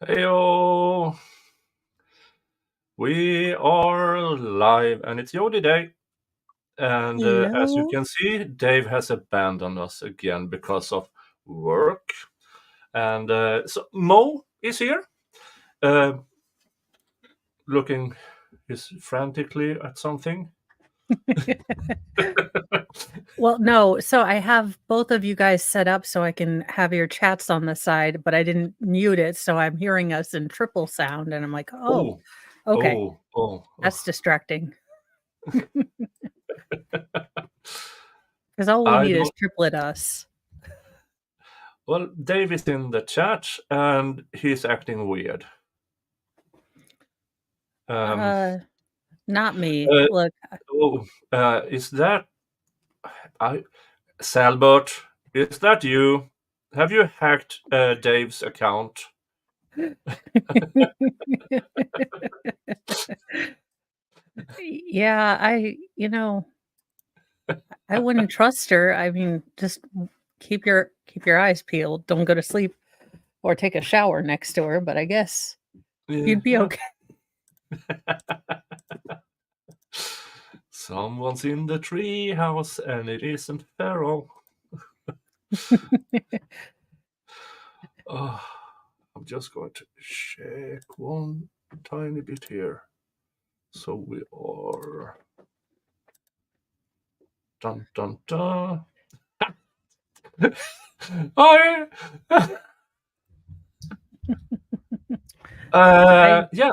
Heyo! We are live and it's Jodi Day. And as you Hello. can see, Dave has abandoned us again because of work. And so Mo is here, uh, looking frantically at something. Well, no, so I have both of you guys set up so I can have your chats on the side, but I didn't mute it, so I'm hearing us in triple sound, and I'm like, oh, okay, that's distracting. Because all we I need is don't. triplet us. Well, Dave is in the chat and he's acting weird. Not me. Look, Is that Salbert? Is that you? Have you hacked Dave's account? yeah, I wouldn't trust her. I mean, just keep your eyes peeled. Don't go to sleep or take a shower next to her, but I guess you'd be okay. Someone's in the tree house and it isn't Pharaoh. I'm just going to check one tiny bit here. So we are. Dun dun dun. I. Yeah.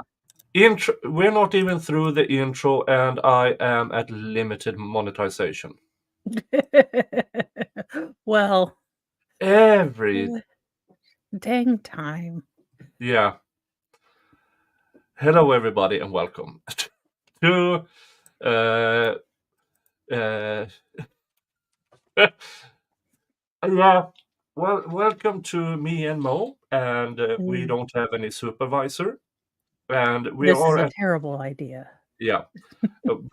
Intro. We're not even through the intro, and I am at limited monetization. Well, Every dang time. Yeah. Hello, everybody, and welcome to yeah. Well, welcome to me and Mo, and we don't have any supervisor, and we This is are a at terrible idea. we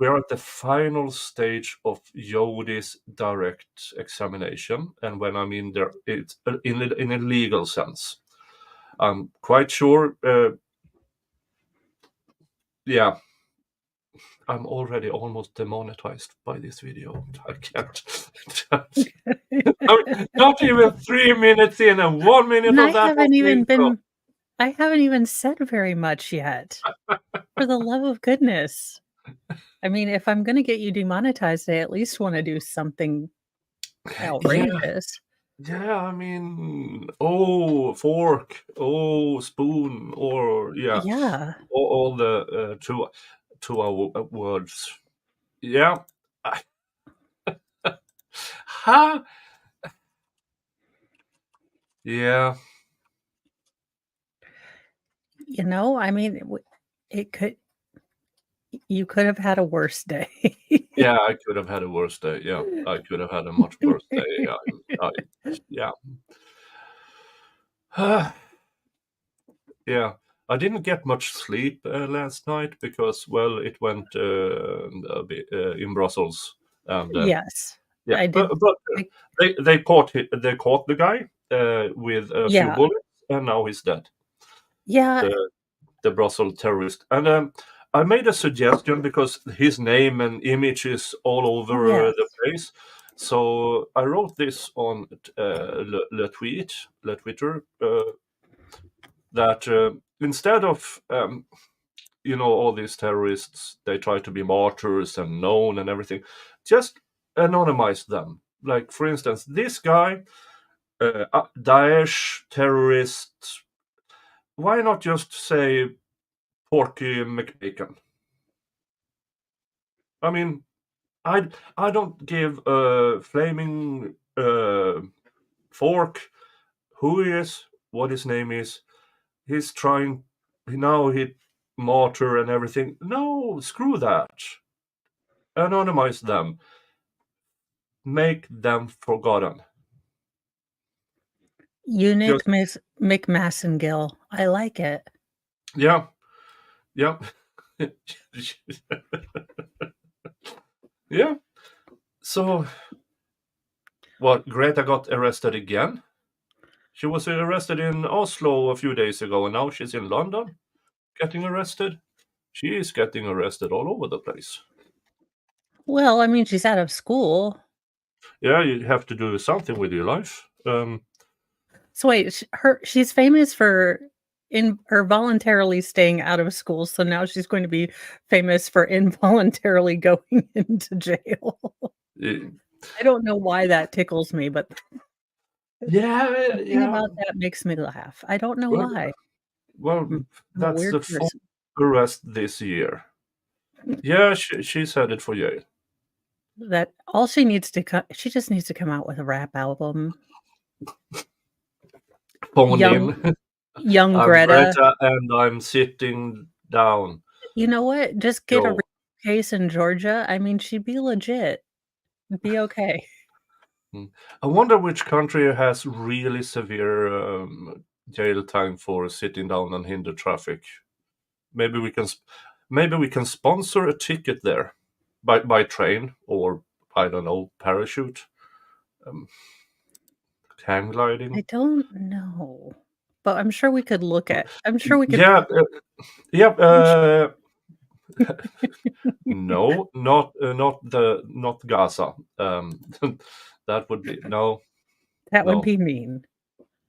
are at the final stage of Jodis direct examination, and when I mean there, it's in a legal sense. I'm quite sure. Yeah, I'm already almost demonetized by this video. I can't. Not even 3 minutes in, and 1 minute And of that was the intro. I haven't even said very much yet. For the love of goodness. I mean, if I'm gonna get you demonetized, I at least wanna do something outrageous. Yeah, I mean, oh, fork, oh, spoon, or Yeah. all the two words. Yeah. Ha! Yeah. I mean, it could you could have had a worse day. Yeah, I could have had a worse day. Yeah, I could have had a much worse day. Yeah. Yeah, I didn't get much sleep last night because, well, it went a bit, in Brussels, and Yes. yeah, I but did I they caught the guy with a few yeah. bullets, and now he's dead. Yeah. The Brussels terrorist, and I made a suggestion because his name and image is all over Yes. the place. So I wrote this on le Twitter, that instead of all these terrorists, they try to be martyrs and known and everything, just anonymize them. Like, for instance, this guy, Daesh terrorist. Why not just say Porky McBacon? I mean, I don't give a flaming fork who he is, what his name is. He's trying now. He martyr and everything. No, screw that. Anonymize them. Make them forgotten. Unique McMassengill. I like it. Yeah. Yeah. Yeah. So, what? Greta got arrested again? She was arrested in Oslo a few days ago, and now she's in London getting arrested. She is getting arrested all over the place. Well, I mean, she's out of school. Yeah, you have to do something with your life. So wait, she's famous for voluntarily staying out of school. So now she's going to be famous for involuntarily going into jail. I don't know why that tickles me, but something about that makes me laugh. I don't know why. Well, that's the fourth arrest this year. Yeah, she's headed for jail. That all she needs to she just needs to come out with a rap album. Young Greta. And I'm sitting down. You know what? Just get a case in Georgia. I mean, she'd be legit. Be okay. I wonder which country has really severe jail time for sitting down and hinder traffic. Maybe we can sponsor a ticket there by train, or I don't know, parachute, hang gliding. I don't know, but I'm sure we could look at. I'm sure we could. Yeah. No, not Gaza. That would be no. That would be mean.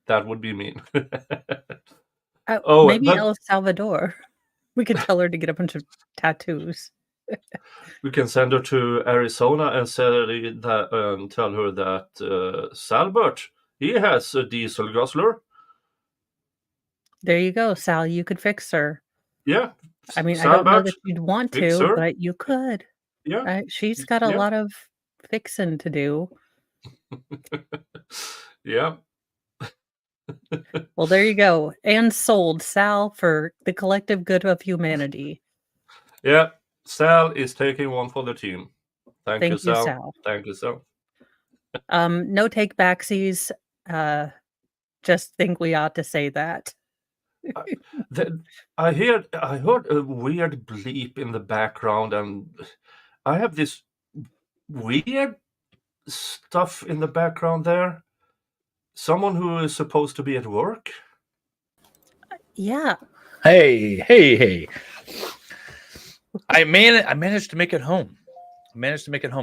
That would be mean. Maybe El Salvador. We could tell her to get a bunch of tattoos. We can send her to Arizona and tell her that Salbert, he has a diesel guzzler. There you go, Sal. You could fix her. Yeah. I mean, Salbert, I don't know that you'd want to, but you could. Yeah. She's got a lot of fixing to do. Yeah. Well, there you go. And sold, Sal, for the collective good of humanity. Yeah. Sal is taking one for the team. Thank you, Sal. Thank you, Sal. No take backsies. Just think we ought to say that. I heard a weird bleep in the background, and I have this weird stuff in the background there. Someone who is supposed to be at work. Yeah. Hey. I managed to make it home.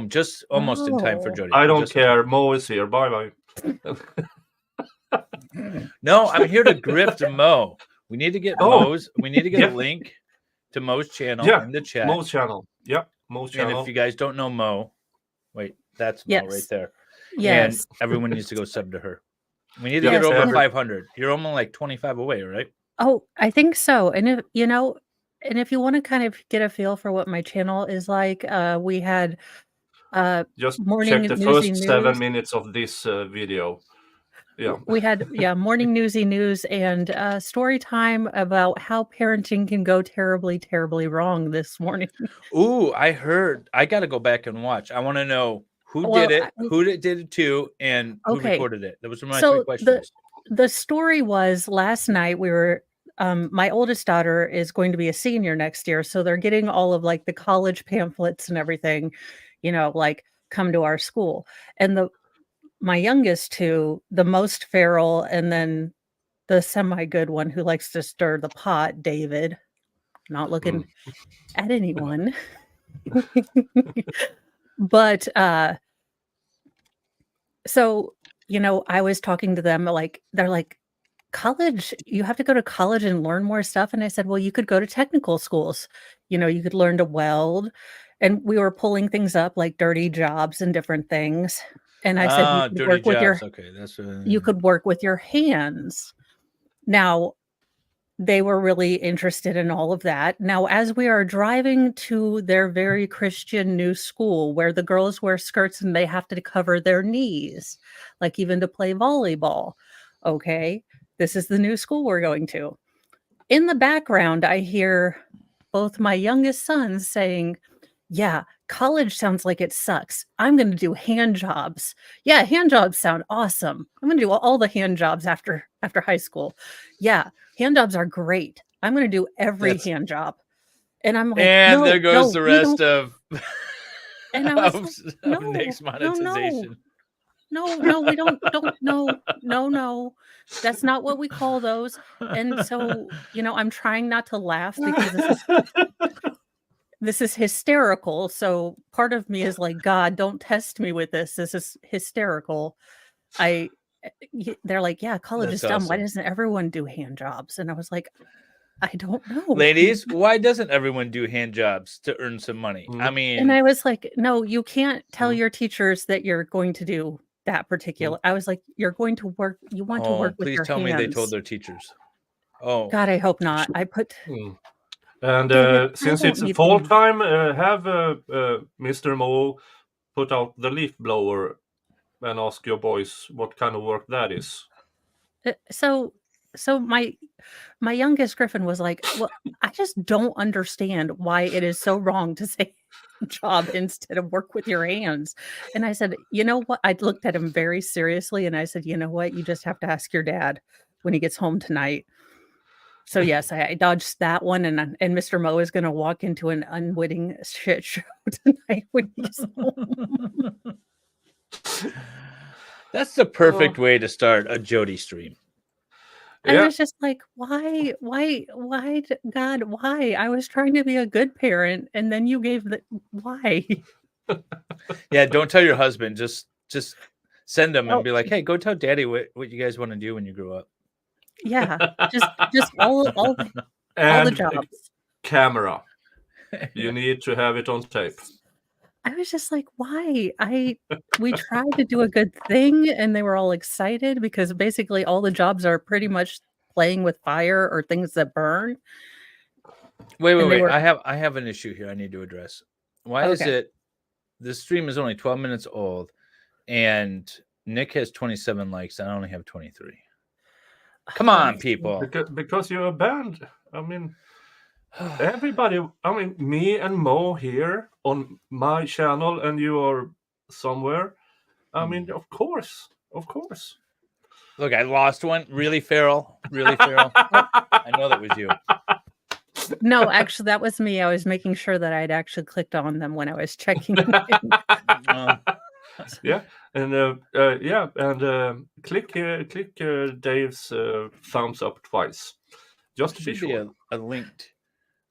Just almost in time for Jodi. I don't care. Mo is here. Bye. No, I'm here to grift Mo. We need to get Mo's. We need to get a link to Mo's channel in the chat. Mo's channel. Yeah, Mo's channel. And if you guys don't know Mo, wait, that's Mo right there. Yes. And everyone needs to go sub to her. We need to get over 500. You're only like 25 away, right? Oh, I think so. And if you want to kind of get a feel for what my channel is like, we had just morning check the first 7 minutes of this video. Yeah, we had morning newsy news and story time about how parenting can go terribly, terribly wrong this morning. Ooh, I heard. I got to go back and watch. I want to know who did it, who did it to, and who recorded it. That was my 3 questions. The story was last night we were. My oldest daughter is going to be a senior next year, so they're getting all of like the college pamphlets and everything, like come to our school. And my youngest two, the most feral, and then the semi-good one who likes to stir the pot, David, not looking at anyone. But so, I was talking to them, like, they're like, college, you have to go to college and learn more stuff. And I said, well, you could go to technical schools. You could learn to weld. And we were pulling things up like dirty jobs and different things. And I said, you could work with your hands. Now, they were really interested in all of that. Now, as we are driving to their very Christian new school where the girls wear skirts and they have to cover their knees, like even to play volleyball. Okay, this is the new school we're going to. In the background, I hear both my youngest sons saying, yeah, college sounds like it sucks. I'm going to do hand jobs. Yeah, hand jobs sound awesome. I'm going to do all the hand jobs after high school. Yeah, hand jobs are great. I'm going to do every hand job. And I'm like, and there goes the rest of, and I was like, no, Nick's monetization. we don't, no. That's not what we call those. And so, I'm trying not to laugh because this is hysterical. So part of me is like, God, don't test me with this. This is hysterical. They're like, yeah, college is dumb. Why doesn't everyone do hand jobs? And I was like, I don't know. Ladies, why doesn't everyone do hand jobs to earn some money? I mean, and I was like, no, you can't tell your teachers that you're going to do that particular. I was like, you're going to work. You want to work with your hands. Please tell me they told their teachers. Oh, God, I hope not. I put. And since it's fall time, have Mr. Mo put out the leaf blower and ask your boys what kind of work that is. So my youngest Griffin was like, well, I just don't understand why it is so wrong to say job instead of work with your hands. And I said, you know what? I looked at him very seriously and I said, you know what? You just have to ask your dad when he gets home tonight. So yes, I dodged that one, and Mr. Mo is going to walk into an unwitting shit show tonight when he's home. That's the perfect way to start a Jodi stream. I was just like, why, God, why? I was trying to be a good parent, and then you gave why? Yeah, don't tell your husband. Just send him and be like, hey, go tell Daddy what you guys want to do when you grow up. Yeah, just all the jobs. Camera. You need to have it on tape. I was just like, why? We tried to do a good thing and they were all excited because basically all the jobs are pretty much playing with fire or things that burn. Wait. I have an issue here I need to address. Why is it this stream is only 12 minutes old and Nick has 27 likes and I only have 23? Come on, people. Because you're a band. I mean, everybody, me and Mo here on my channel and you are somewhere. I mean, of course. Look, I lost one. Really, Farrell? I know that was you. No, actually, that was me. I was making sure that I'd actually clicked on them when I was checking. Yeah, and click Dave's thumbs up twice, just to be sure. A link.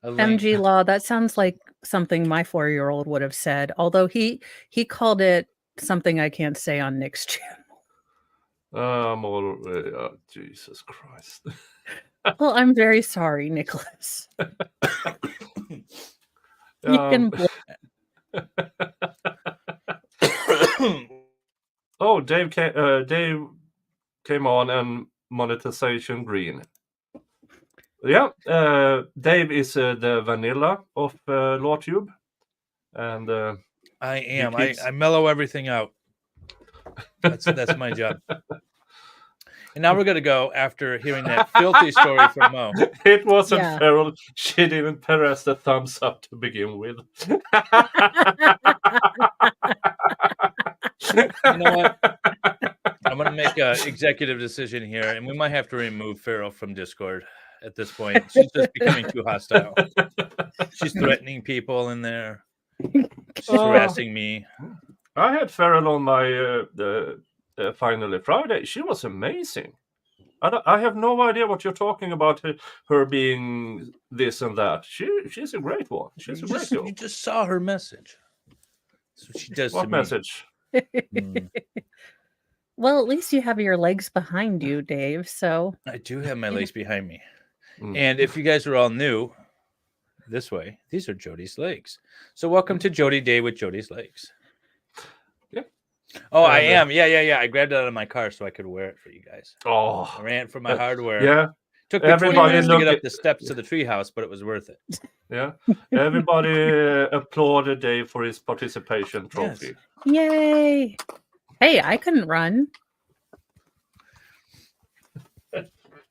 MG Law. That sounds like something my 4-year-old would have said. Although he called it something I can't say on Nick's channel. Jesus Christ. Well, I'm very sorry, Nicholas. You can. Oh, Dave came on and monetization green. Yeah, Dave is the vanilla of LawTube, and I am. I mellow everything out. That's my job. And now we're gonna go after hearing that filthy story from Mo. It wasn't Farrell. She didn't press the thumbs up to begin with. You know what? I'm gonna make an executive decision here, and we might have to remove Farrell from Discord at this point. She's just becoming too hostile. She's threatening people in there. She's harassing me. I had Farrell on my Finally Friday. She was amazing. I have no idea what you're talking about. Her being this and that. She's a great one. She's a great girl. You just saw her message. That's what she does. What message? Well, at least you have your legs behind you, Dave. So I do have my legs behind me. And if you guys are all new this way, these are Jodi's legs. So welcome to Jodi Day with Jodi's legs. Yeah. Oh, I am. Yeah. I grabbed it out of my car so I could wear it for you guys. Oh, I ran for my hardware. Yeah. Took me 20 minutes to get up the steps to the treehouse, but it was worth it. Yeah. Everybody applauded Dave for his participation trophy. Yes. Yay. Hey, I couldn't run.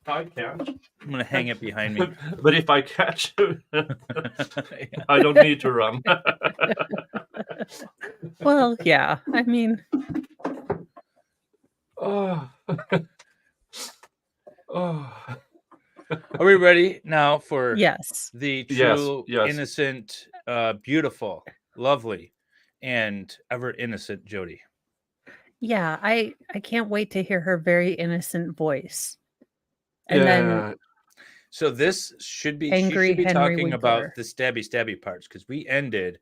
I can't. I'm going to hang it behind me. But if I catch you, I don't need to run. Well, yeah. I mean. Oh. Are we ready now for the true, innocent, beautiful, lovely, and ever innocent Jodi? Yeah, I can't wait to hear her very innocent voice. And then so this should be angry she should be Henry talking Winkler. about the stabby parts, because we ended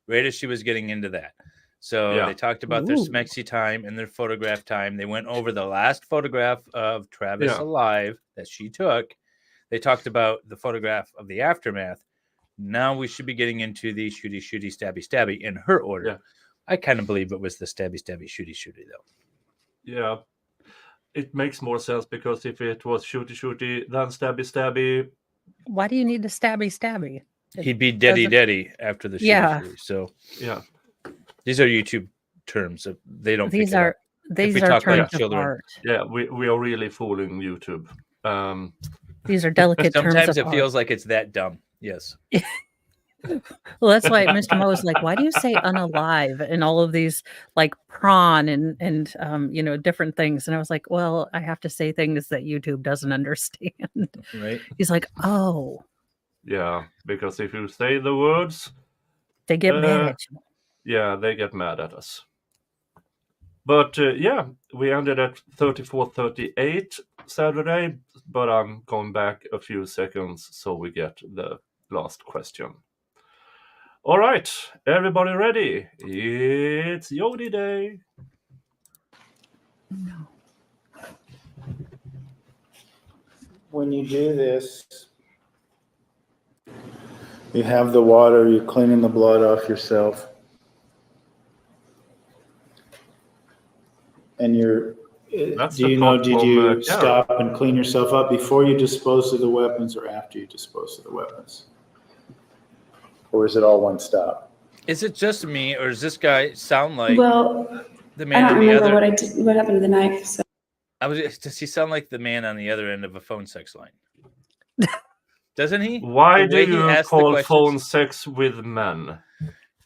right as she was getting into that. So they talked about their smexy time and their photograph time. They went over the last photograph of Travis alive that she took. They talked about the photograph of the aftermath. Now we should be getting into the shooty, stabby in her order. Yeah. I kind of believe it was the stabby, shooty, though. Yeah. It makes more sense, because if it was shooty, then stabby. Why do you need to stabby? He'd be daddy after the shooty. So yeah, these are YouTube terms. They don't. These are terms of children. art. Yeah, we are really fooling YouTube. These are delicate terms of art. Sometimes it feels like it's that dumb. Yes. Well, that's why Mr. Mo is like, why do you say unalive and all of these like prawn and different things? And I was like, well, I have to say things that YouTube doesn't understand. Right. He's like, oh. Yeah, because if you say the words, they get mad at you. Yeah, they get mad at us. But we ended at 34:38 Saturday, but I'm going back a few seconds so we get the last question. All right, everybody ready? It's Jodi Day. No. When you do this, you have the water, you're cleaning the blood off yourself. And did you stop and clean yourself up before you dispose of the weapons or after you dispose of the weapons? Or is it all one stop? Is it just me, or does this guy sound like the man on the other? I don't remember what happened to the knife. So. Does he sound like the man on the other end of a phone sex line? Doesn't he? Why do you call phone sex with men?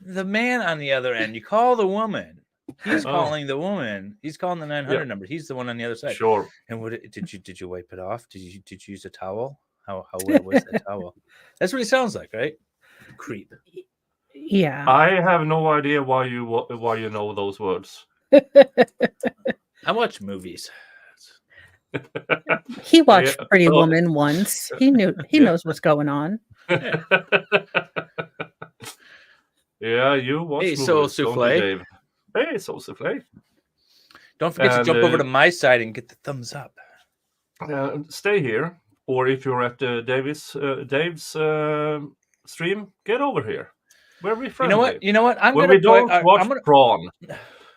The man on the other end. You call the woman. He's calling the woman. He's calling the 900 number. He's the one on the other side. Sure. And did you wipe it off? Did you use a towel? How wet was that towel? That's what he sounds like, right? Creep. Yeah. I have no idea why you know those words. I watch movies. He watched Pretty Woman once. He knows what's going on. Yeah, you watch movies. Soul Souffle. Hey, Soul Souffle. Don't forget to jump over to my side and get the thumbs up. Stay here, or if you're at Dave's stream, get over here. We're friendly. You know what? I'm going to watch prawn.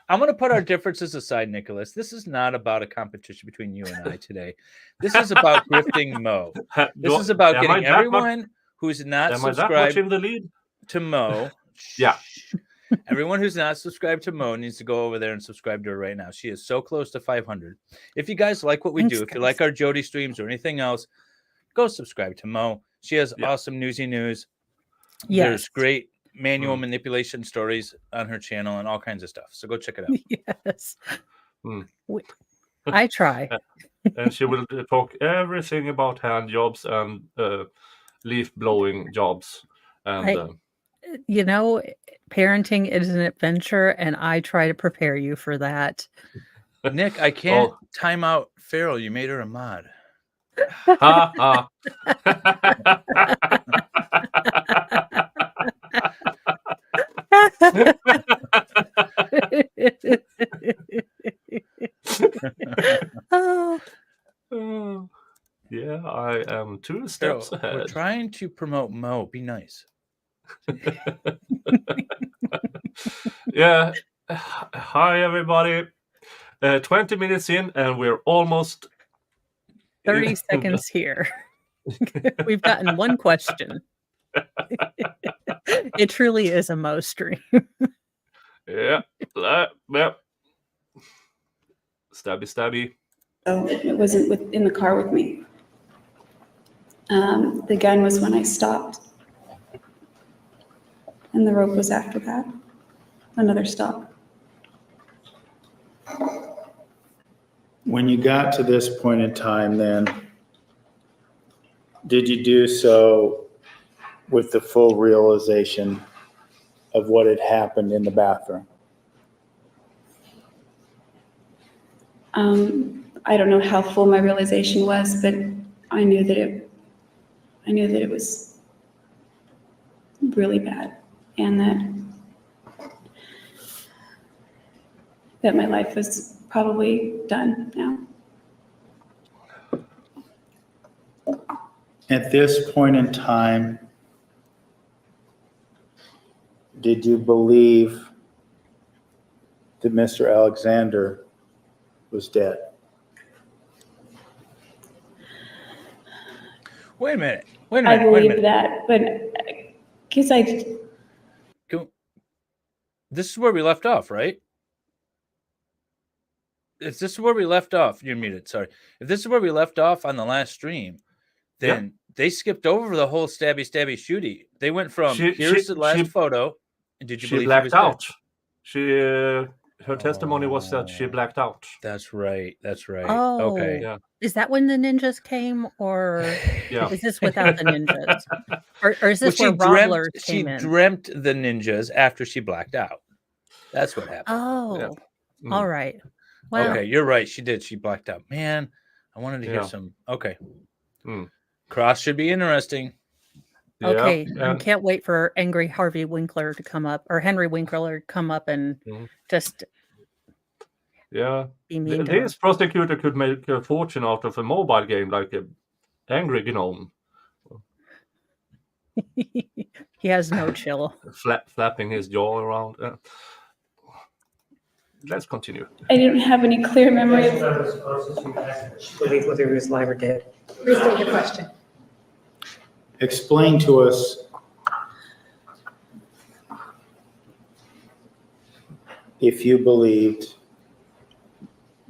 I'm going to put our differences aside, Nicholas. This is not about a competition between you and I today. This is about grifting Mo. This is about getting everyone who's not subscribed to Mo. Yeah. Everyone who's not subscribed to Mo needs to go over there and subscribe to her right now. She is so close to 500. If you guys like what we do, if you like our Jodi streams or anything else, go subscribe to Mo. She has awesome newsy news. Yes. There's great manual manipulation stories on her channel and all kinds of stuff. So go check it out. Yes. I try. And she will talk everything about hand jobs and leaf blowing jobs. And parenting is an adventure, and I try to prepare you for that. Nick, I can't time out Farrell. You made her a mod. Ha ha. Yeah, I am 2 steps ahead. We're trying to promote Mo. Be nice. Yeah. Hi, everybody. 20 minutes in, and we're almost 30 seconds here. We've gotten one question. It truly is a Mo stream. Yeah. Stabby. Oh, it wasn't in the car with me. The gun was when I stopped. And the rope was after that. Another stop. When you got to this point in time, then, did you do so with the full realization of what had happened in the bathroom? I don't know how full my realization was, but I knew that it was really bad, and that my life was probably done now. At this point in time, did you believe that Mr. Alexander was dead? Wait a minute. I believe that, but because This is where we left off, right? If this is where we left off, you're muted. Sorry. If this is where we left off on the last stream, then they skipped over the whole stabby shooty. They went from here's the last photo. And did you believe blacked he was out? Her testimony was that she blacked out. That's right. Oh, Okay. Yeah. Is that when the ninjas came, or Yeah. is this without the ninjas, or is this Well, where Robblers came in? She dreamt the ninjas after she blacked out. That's what happened. Oh, all right. Well, okay, you're right. She did. She blacked out. Man, I wanted to hear some. Okay. Cross should be interesting. Okay, I can't wait for angry Harvey Winkler to come up, or Henry Winkler to come up and just be mean to her. This prosecutor could make a fortune out of a mobile game like a Angry Gnome. He has no chill. Flapping his jaw around. Let's continue. I didn't have any clear memory of Believe whether he was alive or dead. Restate your question. Explain to us if you believed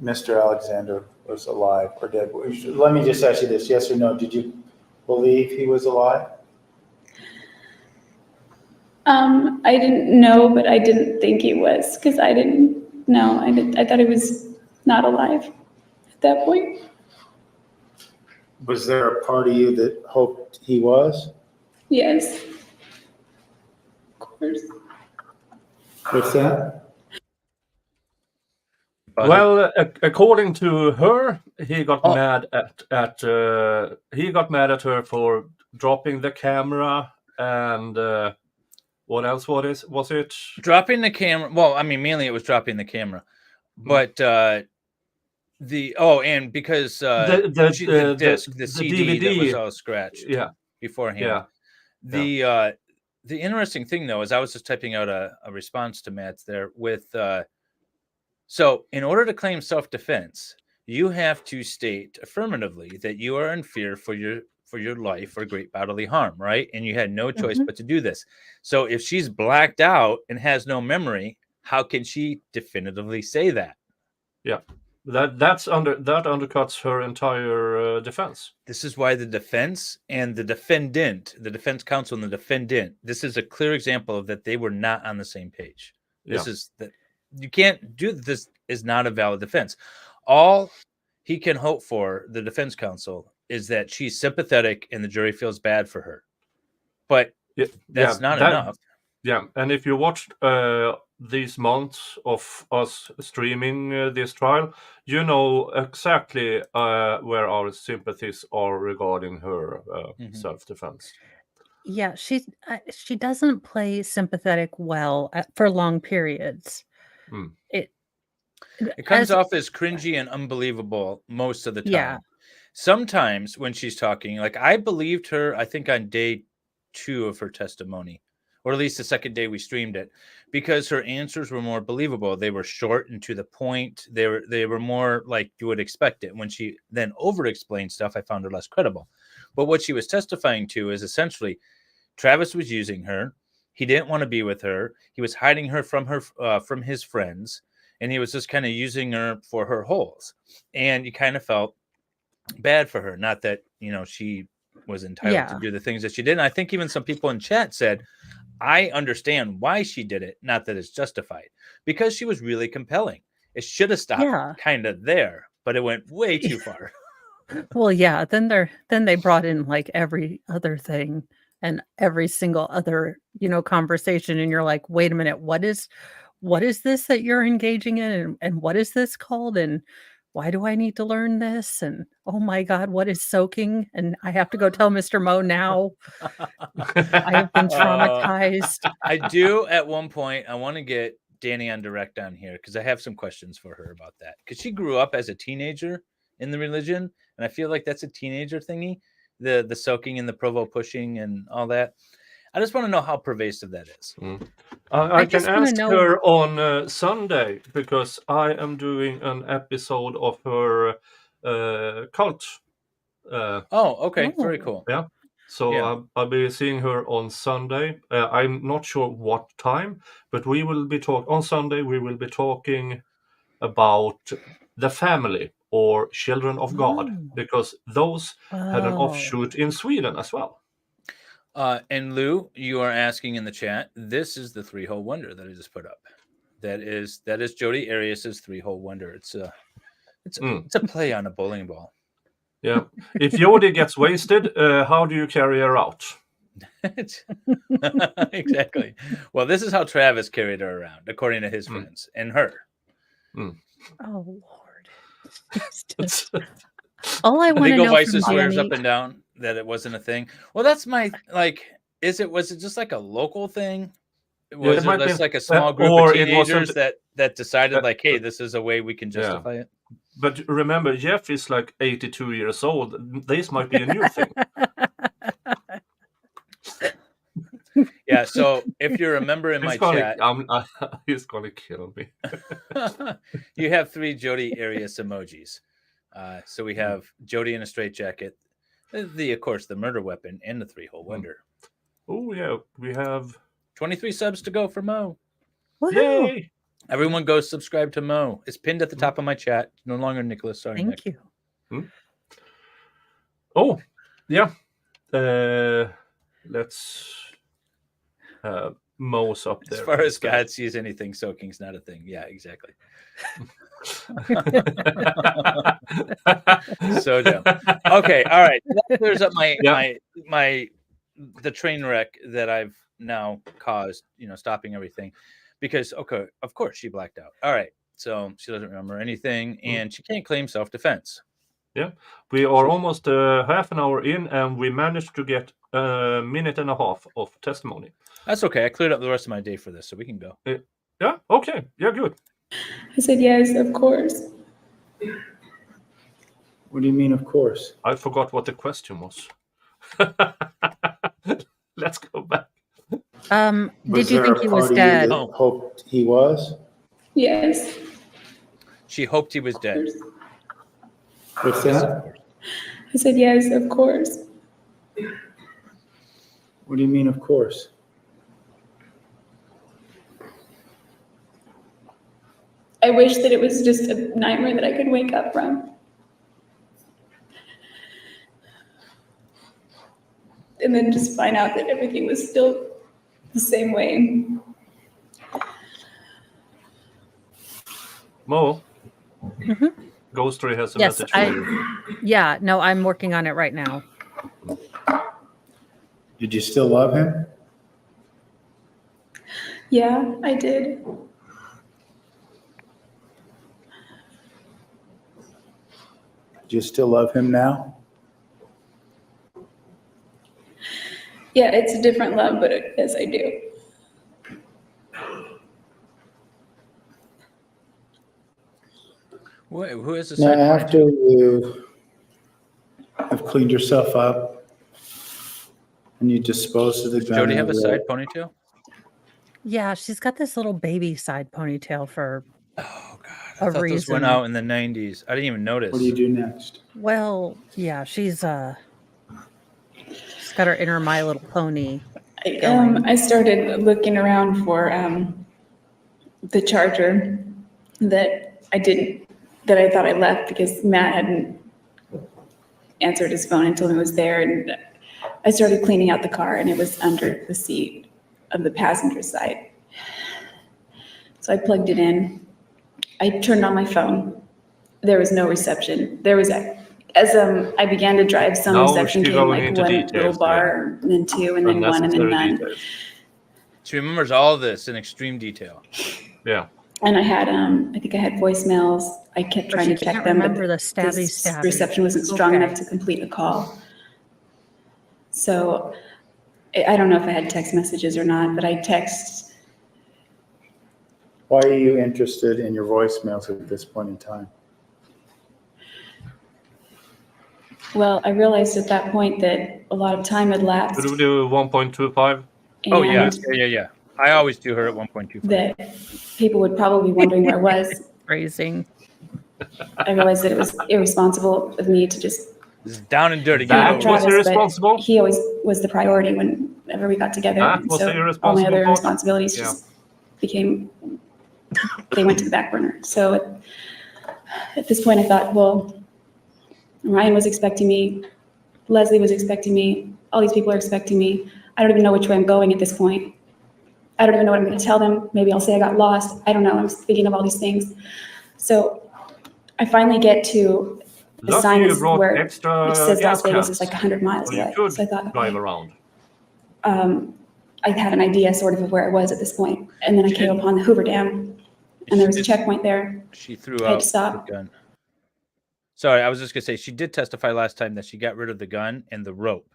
Mr. Alexander was alive or dead. Let me just ask you this, yes or no, did you believe he was alive? I didn't know, but I didn't think he was, because I didn't know. I thought he was not alive at that point. Was there a part of you that hoped he was? Yes. Of course. What's that? Well, according to her, he got mad at her for dropping the camera, and what else was it? Dropping the camera. Well, I mean, mainly it was dropping the camera, but and because the disc, the CD DVD, that was all scratched, beforehand. The interesting thing though is I was just typing out a response to Matt's there with. So, in order to claim self-defense, you have to state affirmatively that you are in fear for your life or great bodily harm, right? And you had no choice but to do this. So, if she's blacked out and has no memory, how can she definitively say that? Yeah, that undercuts her entire defense. This is why the defense and the defendant, the defense counsel and the defendant, this is a clear example of that they were not on the same page. This is that. You can't do this is not a valid defense. All he can hope for, the defense counsel, is that she's sympathetic and the jury feels bad for her. But that's not enough. Yeah, and if you watched these months of us streaming this trial, you know exactly where our sympathies are regarding her self-defense. Yeah, she doesn't play sympathetic well for long periods. It comes off as cringy and unbelievable most of the time. Yeah. Sometimes when she's talking, like I believed her, I think on day 2 of her testimony, or at least the second day we streamed it, because her answers were more believable. They were short and to the point. They were more like you would expect it. When she then over-explained stuff, I found her less credible. But what she was testifying to is essentially Travis was using her. He didn't want to be with her. He was hiding her from his friends, and he was just kind of using her for her holes. And you kind of felt bad for her. Not that, she was entitled to do the things that she did. And I think even some people in chat said, I understand why she did it, not that it's justified, because she was really compelling. It should have stopped kind of there, but it went way too far. Well, yeah. Then they brought in like every other thing and every single other, conversation. And you're like, wait a minute, what is this that you're engaging in? And what is this called? And why do I need to learn this? And oh my God, what is soaking? And I have to go tell Mr. Mo now. I have been traumatized. I do at one point. I want to get Danny on direct on here because I have some questions for her about that. Because she grew up as a teenager in the religion, and I feel like that's a teenager thingy, the soaking and the provo pushing and all that. I just want to know how pervasive that is. I can ask her on Sunday because I am doing an episode of her cult. Okay, very cool. Yeah. So I'll be seeing her on Sunday. I'm not sure what time, but we will be on Sunday. We will be talking about the family or children of God, because those had an offshoot in Sweden as well. And Lou, you are asking in the chat. This is the 3-hole wonder that I just put up. That is Jodi Arias's 3-hole wonder. It's a play on a bowling ball. Yeah. If Jodi gets wasted, how do you carry her out? Exactly. Well, this is how Travis carried her around, according to his friends and her. Oh Lord! All I want to know Vice from swears Danny, up and down that it wasn't a thing. Well, that's my was it just like a local thing? Was it just like a small group of teenagers that decided like, hey, this is a way we can justify it? But remember, Jeff is like 82 years old. This might be a new thing. Yeah, so if you remember in my chat, he's gonna kill me. You have 3 Jodi Arias emojis. So we have Jodi in a straitjacket, of course, the murder weapon, and the 3-hole wonder. Oh yeah, we have 23 subs to go for Mo. Woo-hoo. Yay! Everyone go subscribe to Mo. It's pinned at the top of my chat. No longer Nicholas. Sorry, Thank Nick. you. Oh, yeah. Let's Mo's up there. As far as God sees anything, soaking's not a thing. Yeah, exactly. So dumb. Okay, all right. That clears up the train wreck that I've now caused, stopping everything. Because, okay, of course she blacked out. All right, so she doesn't remember anything, and she can't claim self-defense. Yeah, we are almost half an hour in, and we managed to get a minute and a half of testimony. That's okay. I cleared up the rest of my day for this, so we can go. Yeah, okay. Yeah, good. I said, yes, of course. What do you mean, of course? I forgot what the question was. Let's go back. Did you think he was dead? Hoped he was? Yes. She hoped he was dead. What's that? I said, yes, of course. What do you mean, of course? I wish that it was just a nightmare that I could wake up from. And then just find out that everything was still the same way. Mo, Ghost Ray has a message for you. Yeah, no, I'm working on it right now. Did you still love him? Yeah, I did. Do you still love him now? Yeah, it's a different love, but yes, I do. Wait, who is this? Now, after you have cleaned yourself up and you dispose of the gun. Does Jodi have a side ponytail? Yeah, she's got this little baby side ponytail for Oh God! I thought this went out in the 90s. I didn't even notice. What do you do next? Well, yeah, she's got her inner My Little Pony. I started looking around for the charger that I thought I left because Matt hadn't answered his phone and told me it was there. And I started cleaning out the car, and it was under the seat of the passenger side. So I plugged it in. I turned on my phone. There was no reception. There was, as I began to drive, some reception came, like one little bar, and then two, and then one, and then none. She remembers all this in extreme detail. Yeah. And I had, I think I had voicemails. I kept trying to check them, but remember the stabby. reception wasn't strong enough to complete a call. So I don't know if I had text messages or not, but I text. Why are you interested in your voicemails at this point in time? Well, I realized at that point that a lot of time had lapsed. Could we do 1.25? Oh, yeah. I always do her at 1.25. That people would probably be wondering where I was. Phrasing. I realized that it was irresponsible of me to just. This is down and dirty. That was irresponsible. He always was the priority whenever we got together. That was the irresponsible all my other part. responsibilities just became, they went to the back burner. So at this point I thought, well, Ryan was expecting me, Leslie was expecting me, all these people are expecting me. I don't even know which way I'm going at this point. I don't even know what I'm going to tell them. Maybe I'll say I got lost. I don't know. I'm thinking of all these things. So I finally get to the sign where it says Las Vegas is like 100 miles away. So I thought, drive around. I had an idea sort of where I was at this point. And then I came upon the Hoover Dam, and there was a checkpoint there. She threw out the gun. Sorry, I was just going to say, she did testify last time that she got rid of the gun and the rope.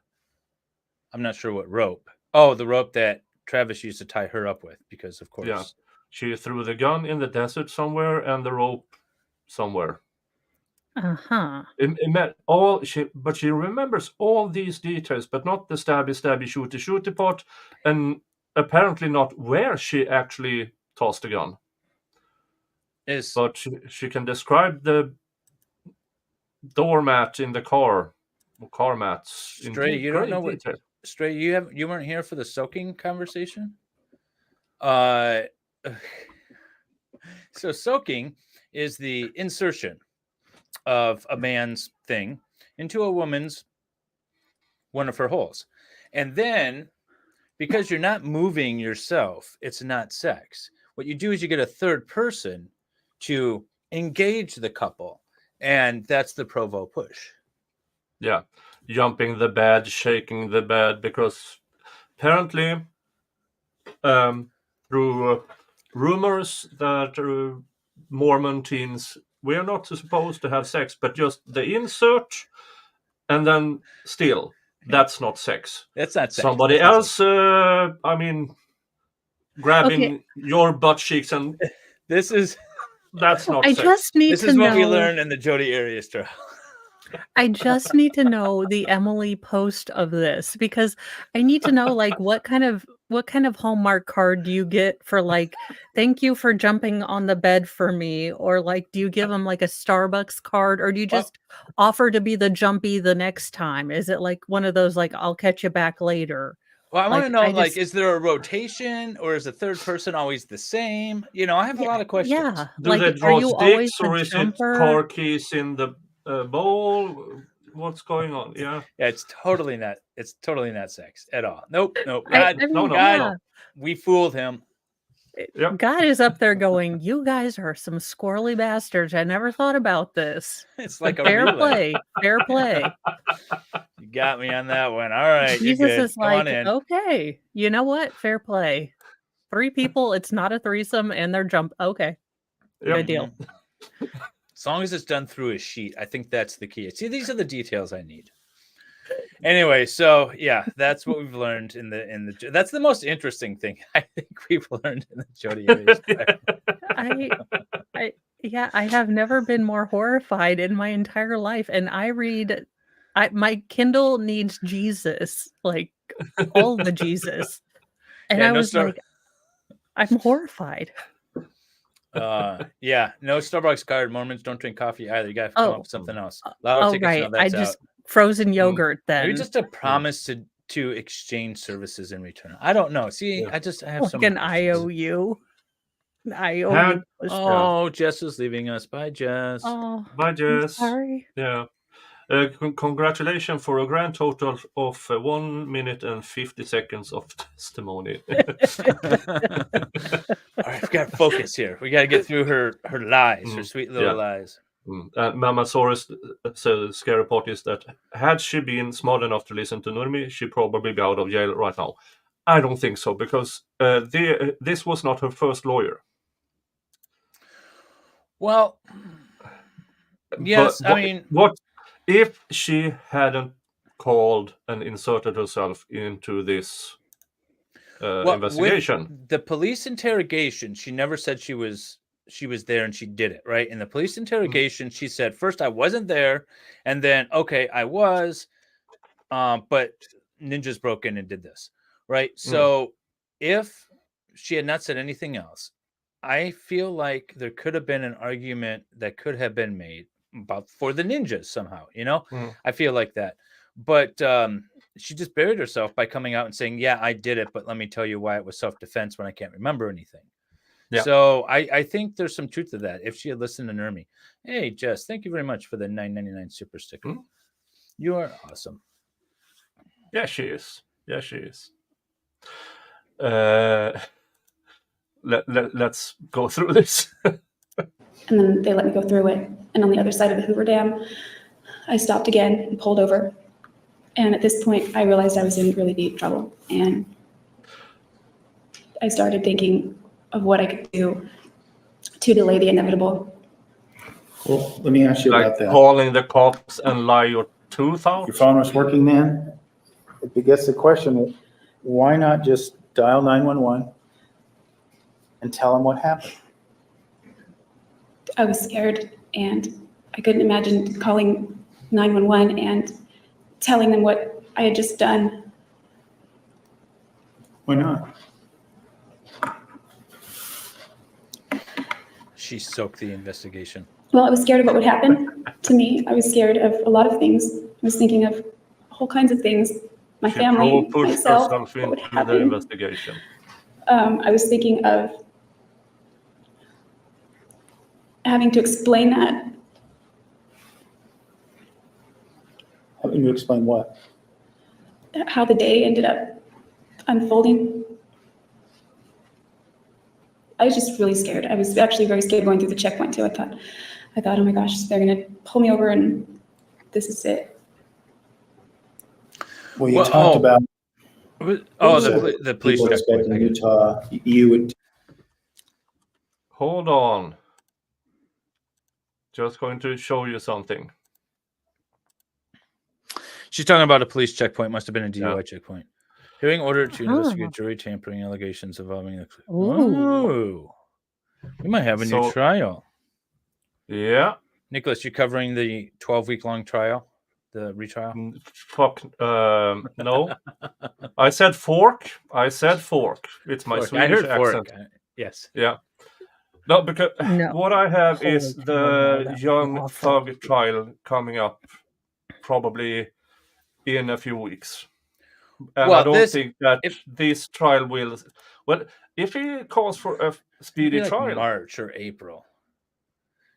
I'm not sure what rope. Oh, the rope that Travis used to tie her up with, because of course. Yeah, she threw the gun in the desert somewhere and the rope somewhere. But she remembers all these details, but not the stabby, shooty part, and apparently not where she actually tossed the gun. But she can describe the doormat in the car mats. Stray, you don't know what. Stray, you weren't here for the soaking conversation. So soaking is the insertion of a man's thing into a woman's one of her holes, and then because you're not moving yourself, it's not sex. What you do is you get a third person to engage the couple, and that's the provo push. Yeah, jumping the bed, shaking the bed, because apparently through rumors that Mormon teens, we are not supposed to have sex, but just the insert, and then still, that's not sex. That's not sex. Somebody else, grabbing your butt cheeks, and that's not sex. This is what we learned in the Jodi Arias trial. I just need to know the Emily post of this, because I need to know, like, what kind of Hallmark card do you get for, like, thank you for jumping on the bed for me, or like, do you give them like a Starbucks card, or do you just offer to be the jumpy the next time? Is it like one of those, like, I'll catch you back later? Well, I want to know, is there a rotation, or is the third person always the same? I have a lot of questions. Yeah, do they draw sticks, or is it car keys in the bowl? What's going on? Yeah, it's totally not sex at all. Nope. God, we fooled him. Yep. God is up there going, you guys are some squirrely bastards. I never thought about this. It's like a fair play. You got me on that one. All right, Jesus is like, okay, you know what? Fair play. 3 people, it's not a threesome, and they're okay. Yep. Good deal. As long as it's done through a sheet, I think that's the key. See, these are the details I need. Anyway, so yeah, that's what we've learned in the. That's the most interesting thing I think we've learned in the Jodi Arias trial. I have never been more horrified in my entire life, and my Kindle needs Jesus, like all the Jesus, and I was like, I'm horrified. No Starbucks card. Mormons don't drink coffee either. You gotta come up with something else. Right. I just frozen yogurt then. Maybe just a promise to exchange services in return. I don't know. See, I have like an IOU. Oh, Jess is leaving us. Bye, Jess. Oh, bye, Jess. Sorry. Yeah. Congratulations for a grand total of 1 minute and 50 seconds of testimony. All right, we got to focus here. We got to get through her lies, her sweet little lies. Mama Soros said the scary part is that had she been smart enough to listen to Nurmi, she'd probably be out of jail right now. I don't think so, because this was not her first lawyer. Well, yes, But what if she hadn't called and inserted herself into this investigation? With the police interrogation, she never said she was there and she did it, right? In the police interrogation, she said, first I wasn't there, and then, okay, I was, but ninjas broke in and did this, right? So if she had not said anything else, I feel like there could have been an argument that could have been made about for the ninjas somehow, I feel like that. But she just buried herself by coming out and saying, yeah, I did it, but let me tell you why it was self-defense when I can't remember anything. Yeah. So I think there's some truth to that. If she had listened to Nermi, hey, Jess, thank you very much for the $9.99 super sticker. You are awesome. Yeah, she is. Yeah, she is. Let's go through this. And then they let me go through it. And on the other side of the Hoover Dam, I stopped again and pulled over. And at this point, I realized I was in really deep trouble. And I started thinking of what I could do to delay the inevitable. Well, let me ask you about that. Calling the cops and lie your tooth out? Your phone was working then? It begets the question, why not just dial 911 and tell them what happened? I was scared, and I couldn't imagine calling 911 and telling them what I had just done. Why not? She soaked the investigation. Well, I was scared of what would happen to me. I was scared of a lot of things. I was thinking of all kinds of things. My family, myself, what would happen. The investigation. I was thinking of having to explain that. Having to explain what? How the day ended up unfolding. I was just really scared. I was actually very scared going through the checkpoint too. I thought, oh my gosh, they're gonna pull me over and this is it. Well, you talked about. The police checkpoint. In Utah, you would. Hold on. Just going to show you something. She's talking about a police checkpoint. Must have been a DUI checkpoint. Hearing order to investigate jury tampering allegations involving the. Oh, we might have a new trial. Yeah. Nicholas, you covering the 12-week-long trial, the retrial? Fuck. No. I said fork. It's my Swedish accent. Fork. Yes. Yeah. No, because what I have is the young thug trial coming up probably in a few weeks. And I don't think that this trial will... Well, if he calls for a speedy trial... March or April.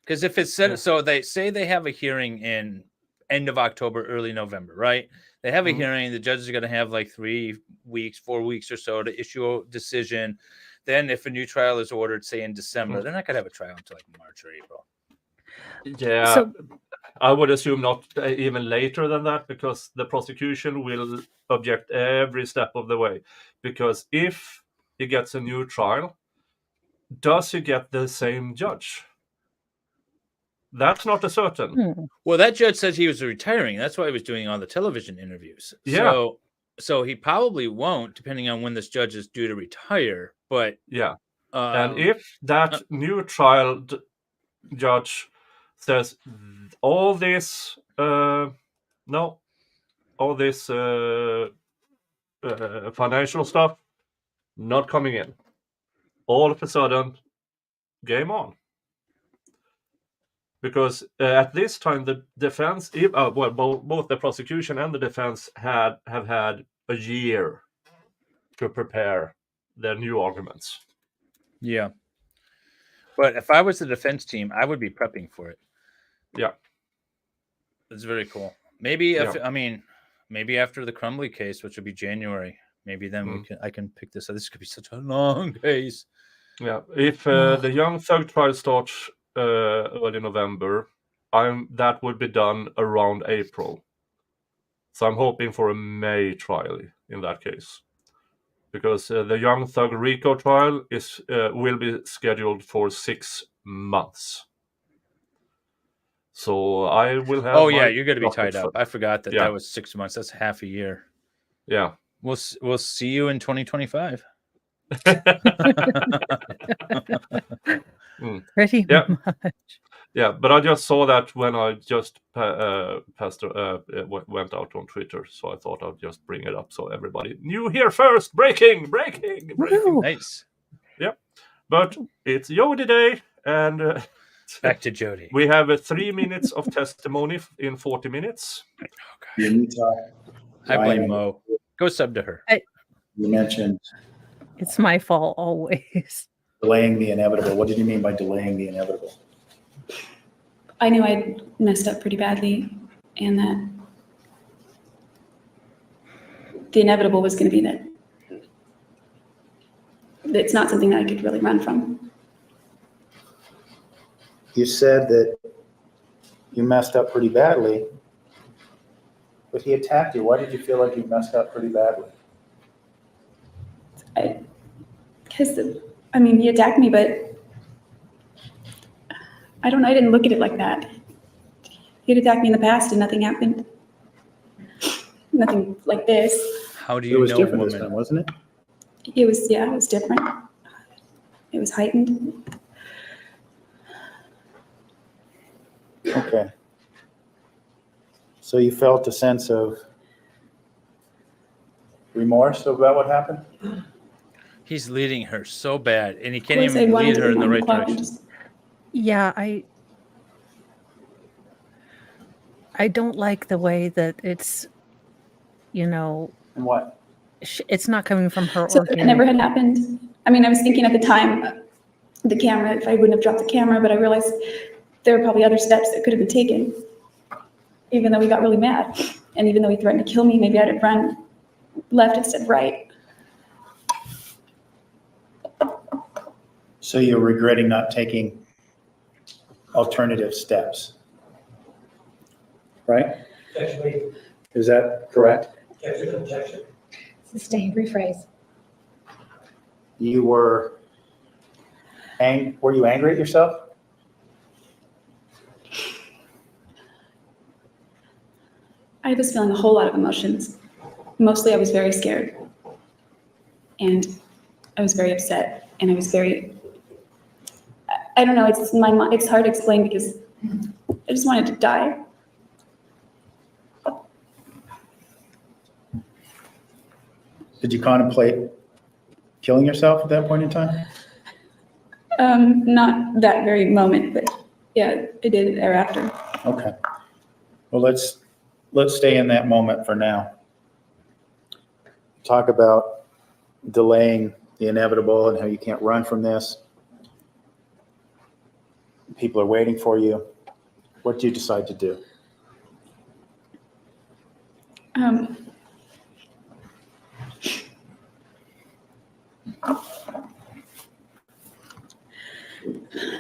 Because if it's said... So they say they have a hearing in end of October, early November, right? They have a hearing. The judges are going to have like 3 weeks, 4 weeks or so to issue a decision. Then if a new trial is ordered, say in December, they're not going to have a trial until like March or April. Yeah, so, I would assume not even later than that, because the prosecution will object every step of the way. Because if he gets a new trial, does he get the same judge? That's not a certain. Well, that judge says he was retiring. That's why he was doing all the television interviews. Yeah. So he probably won't, depending on when this judge is due to retire. But yeah, and if that new trial judge says all this, financial stuff not coming in, all of a sudden, game on. Because at this time, the defense, both the prosecution and the defense have had a year to prepare their new arguments. Yeah. But if I was the defense team, I would be prepping for it. Yeah. It's very cool. Maybe maybe after the Crumbly case, which would be January, maybe then I can pick this up. This could be such a long case. Yeah. If the young thug trial starts early November, that would be done around April. So I'm hoping for a May trial in that case. Because the young thug RICO trial will be scheduled for 6 months. So I will have. Oh yeah, you're going to be tied up. I forgot that that was 6 months. That's half a year. Yeah. We'll see you in 2025. Pretty much. Yeah, but I just saw that when I just went out on Twitter, so I thought I'd just bring it up so everybody knew here first. Breaking. Nice. Yeah, but it's Jodi Day, and back to Jodi. We have 3 minutes of testimony in 40 minutes. Oh gosh. I blame Mo. Go sub to her. You mentioned it's my fault always. Delaying the inevitable. What did you mean by delaying the inevitable? I knew I'd messed up pretty badly, and that the inevitable was going to be that it's not something that I could really run from. You said that you messed up pretty badly, but he attacked you. Why did you feel like you messed up pretty badly? Because, I mean, he attacked me, but I don't know. I didn't look at it like that. He'd attacked me in the past and nothing happened. Nothing like this. How do you know? It was different this time, wasn't it? It was, yeah, it was different. It was heightened. Okay. So you felt a sense of remorse about what happened? He's leading her so bad, and he can't even lead her in the right direction. Yeah, I don't like the way that it's, And what? It's not coming from her. So it never had happened. I mean, I was thinking at the time, the camera, if I wouldn't have dropped the camera, but I realized there were probably other steps that could have been taken, even though we got really mad. And even though he threatened to kill me, maybe I'd have run left instead of right. So you're regretting not taking alternative steps, right? Objection. Is that correct? Objection. Sustained, rephrase. You were you angry at yourself? I was feeling a whole lot of emotions. Mostly I was very scared. And I was very upset. And I was very, I don't know, it's hard to explain because I just wanted to die. Did you contemplate killing yourself at that point in time? Not that very moment, but yeah, I did it thereafter. Okay. Well, let's stay in that moment for now. Talk about delaying the inevitable and how you can't run from this. People are waiting for you. What do you decide to do?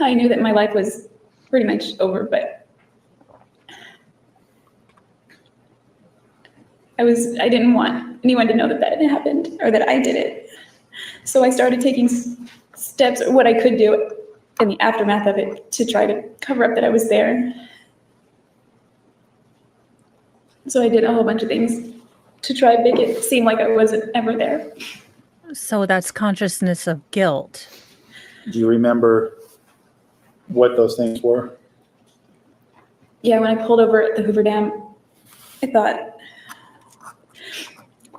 I knew that my life was pretty much over, but I didn't want anyone to know that that had happened or that I did it. So I started taking steps, or what I could do in the aftermath of it, to try to cover up that I was there. So I did a whole bunch of things to try and make it seem like I wasn't ever there. So that's consciousness of guilt. Do you remember what those things were? Yeah, when I pulled over at the Hoover Dam, I thought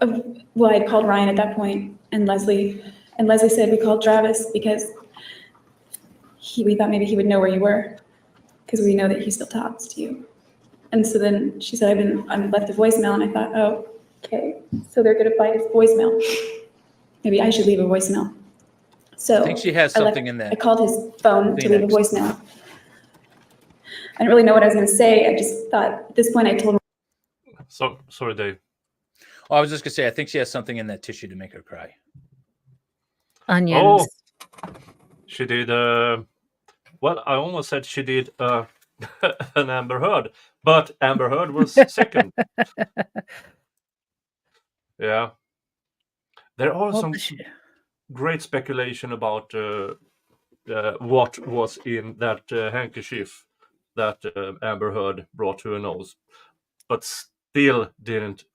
of, well, I'd called Ryan at that point, and Leslie said we called Travis because we thought maybe he would know where you were, because we know that he still talks to you. And so then she said, I left a voicemail, and I thought, oh, okay, so they're gonna find his voicemail. Maybe I should leave a voicemail. So I think she has something in that. I called his phone to leave a voicemail. I didn't really know what I was gonna say. I just thought at this point I told him. So sorry, Dave. Oh, I was just gonna say, I think she has something in that tissue to make her cry. Onions. Oh, she did. Well, I almost said she did an Amber Heard, but Amber Heard was second. Yeah, there are some great speculation about what was in that handkerchief. that Amber Heard brought to her nose, but still didn't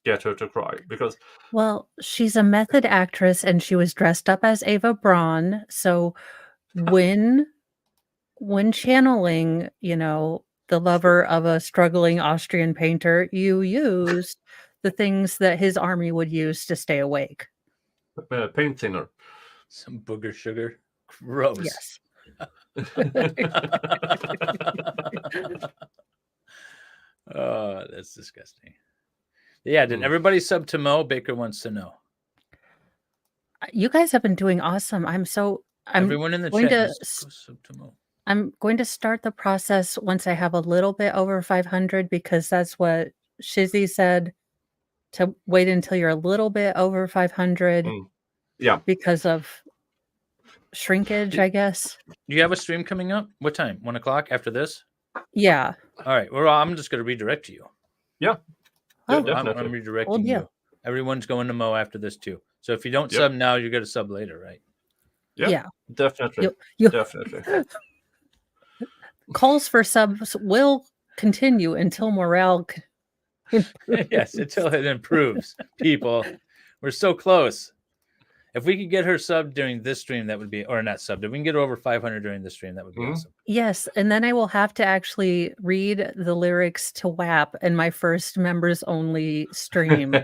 get her to cry because Well, she's a method actress and she was dressed up as Ava Braun. So when channeling, the lover of a struggling Austrian painter, you use the things that his army would use to stay awake. paint thinner. Some booger sugar. Gross. Yes. Oh, that's disgusting. Yeah, did everybody sub to Mo? Baker wants to know. You guys have been doing awesome. Everyone in the chat needs to go sub to Mo. I'm going to start the process once I have a little bit over 500 because that's what Shizzy said, to wait until you're a little bit over 500. Yeah. Because of shrinkage, I guess. Do you have a stream coming up? What time? 1 o'clock after this? Yeah. All right. Well, I'm just going to redirect you. Yeah. Oh, definitely. I'm redirecting you. Everyone's going to Mo after this too. So if you don't sub now, you're going to sub later, right? Yeah. Definitely. Definitely. Calls for subs will continue until morale Yes, until it improves. People, we're so close. If we could get her sub during this stream, that would be, or not sub. If we can get her over 500 during this stream, that would be awesome. Yes, and then I will have to actually read the lyrics to WAP in my first members only stream.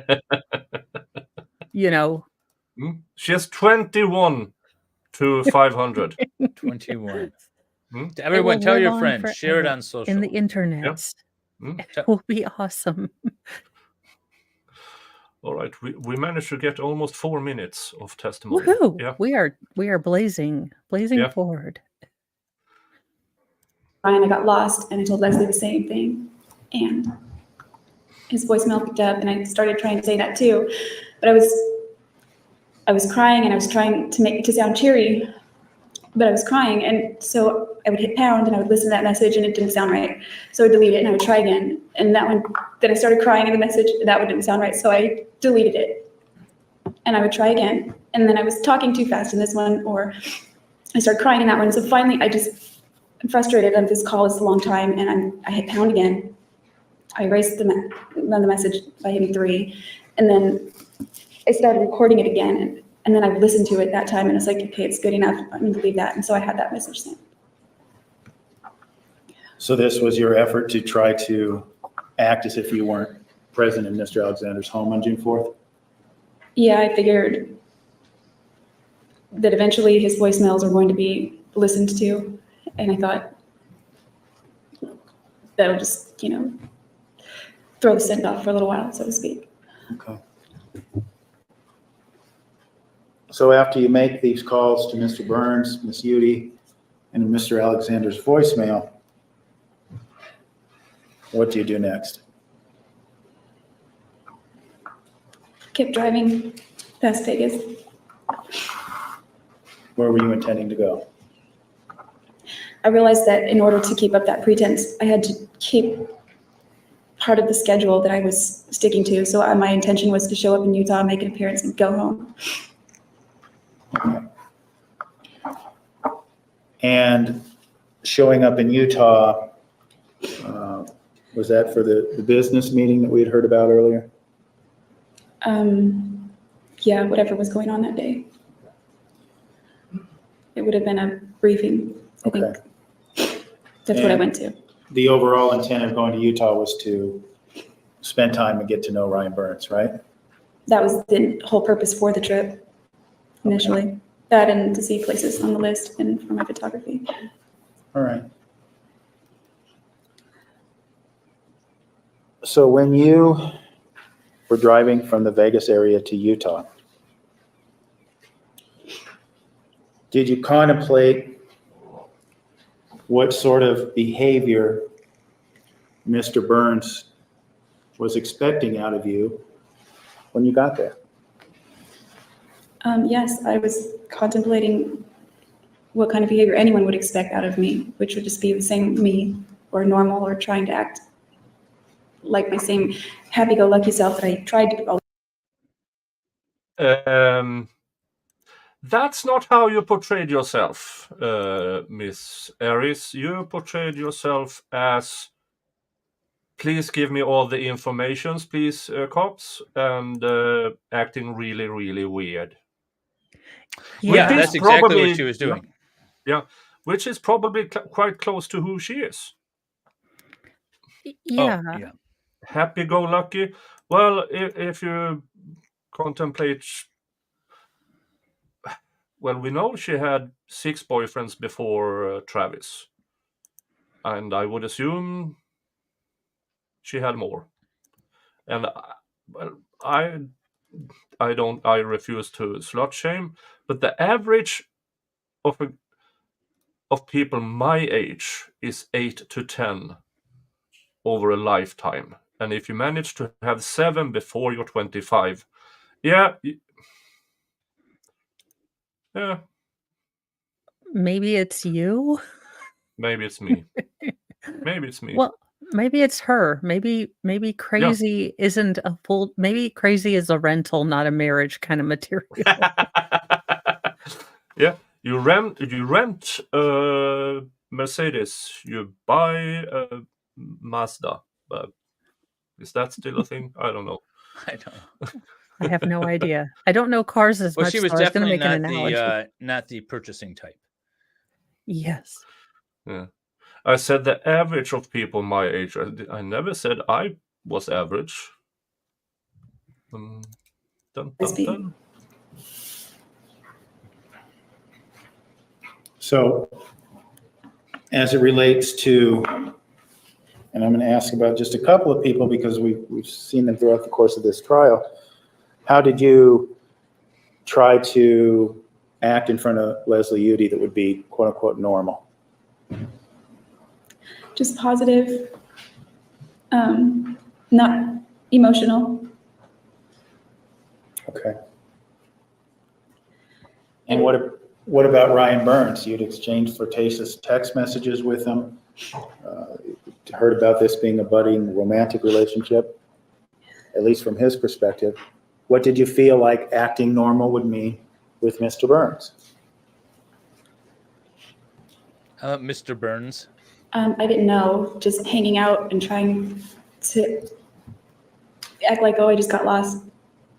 She has 21 to 500. 21. Everyone, tell your friends. Share it on social. In the internet. It will be awesome. All right, we managed to get almost 4 minutes of testimony. Woohoo! Yeah. We are blazing forward. And I got lost, and I told Leslie the same thing, and his voicemail picked up, and I started trying to say that too, but I was crying, and I was trying to make it to sound cheery, but I was crying, and so I would hit pound, and I would listen to that message, and it didn't sound right, so I would delete it, and I would try again, and that one, then I started crying in the message, that one didn't sound right, so I deleted it, and I would try again, and then I was talking too fast in this one, or I started crying in that one, so finally I'm frustrated, and this call is a long time, and I hit pound again. I erased the message by hitting 3, and then I started recording it again, and then I listened to it that time, and I was like, okay, it's good enough. I'm going to leave that, and so I had that message sent. So this was your effort to try to act as if you weren't present in Mr. Alexander's home on June 4th? Yeah, I figured that eventually his voicemails are going to be listened to, and I thought that'll just, throw the scent off for a little while, so to speak. Okay. So after you make these calls to Mr. Burns, Ms. Jodi, and Mr. Alexander's voicemail, what do you do next? Kept driving past Vegas. Where were you intending to go? I realized that in order to keep up that pretense, I had to keep part of the schedule that I was sticking to. So my intention was to show up in Utah, make an appearance, and go home. Okay. And showing up in Utah, was that for the business meeting that we had heard about earlier? Yeah, whatever was going on that day. It would have been a briefing, I think. That's what I went to. The overall intent of going to Utah was to spend time and get to know Ryan Burns, right? That was the whole purpose for the trip initially. Okay. That and to see places on the list and for my photography. All right. So when you were driving from the Vegas area to Utah, did you contemplate what sort of behavior Mr. Burns was expecting out of you when you got there? Yes, I was contemplating what kind of behavior anyone would expect out of me, which would just be the same me or normal or trying to act like my same happy-go-lucky self that I tried to be. That's not how you portrayed yourself, Miss Arias. You portrayed yourself as, please give me all the informations, please, cops, and acting really, really weird. Yeah, that's exactly what she was doing. Yeah, which is probably quite close to who she is. Yeah. Oh, yeah. Happy-go-lucky. Well, if you contemplate, well, we know she had 6 boyfriends before Travis, and I would assume she had more. And well, I refuse to slut shame, but the average of people my age is 8 to 10 over a lifetime. And if you manage to have 7 before you're 25, yeah. Maybe it's you. Maybe it's me. Maybe it's me. Well, maybe it's her. Maybe crazy isn't a full. Maybe crazy is a rental, not a marriage kind of material. Yeah, you rent a Mercedes, you buy a Mazda. Is that still a thing? I don't know. I don't know. I have no idea. I don't know cars as Well, much. she was so I was going to definitely make an analogy. not the purchasing type. Yes. Yeah. I said the average of people my age. I never said I was average. Dun, dun, dun. So, as it relates to, and I'm going to ask about just a couple of people because we've seen them throughout the course of this trial. How did you try to act in front of Leslie Jodi that would be quote unquote normal? Just positive, not emotional. Okay. And what about Ryan Burns? You'd exchanged flirtatious text messages with him. Heard about this being a budding romantic relationship, at least from his perspective. What did you feel like acting normal would mean with Mr. Burns? Mr. Burns. I didn't know, just hanging out and trying to act like, oh, I just got lost,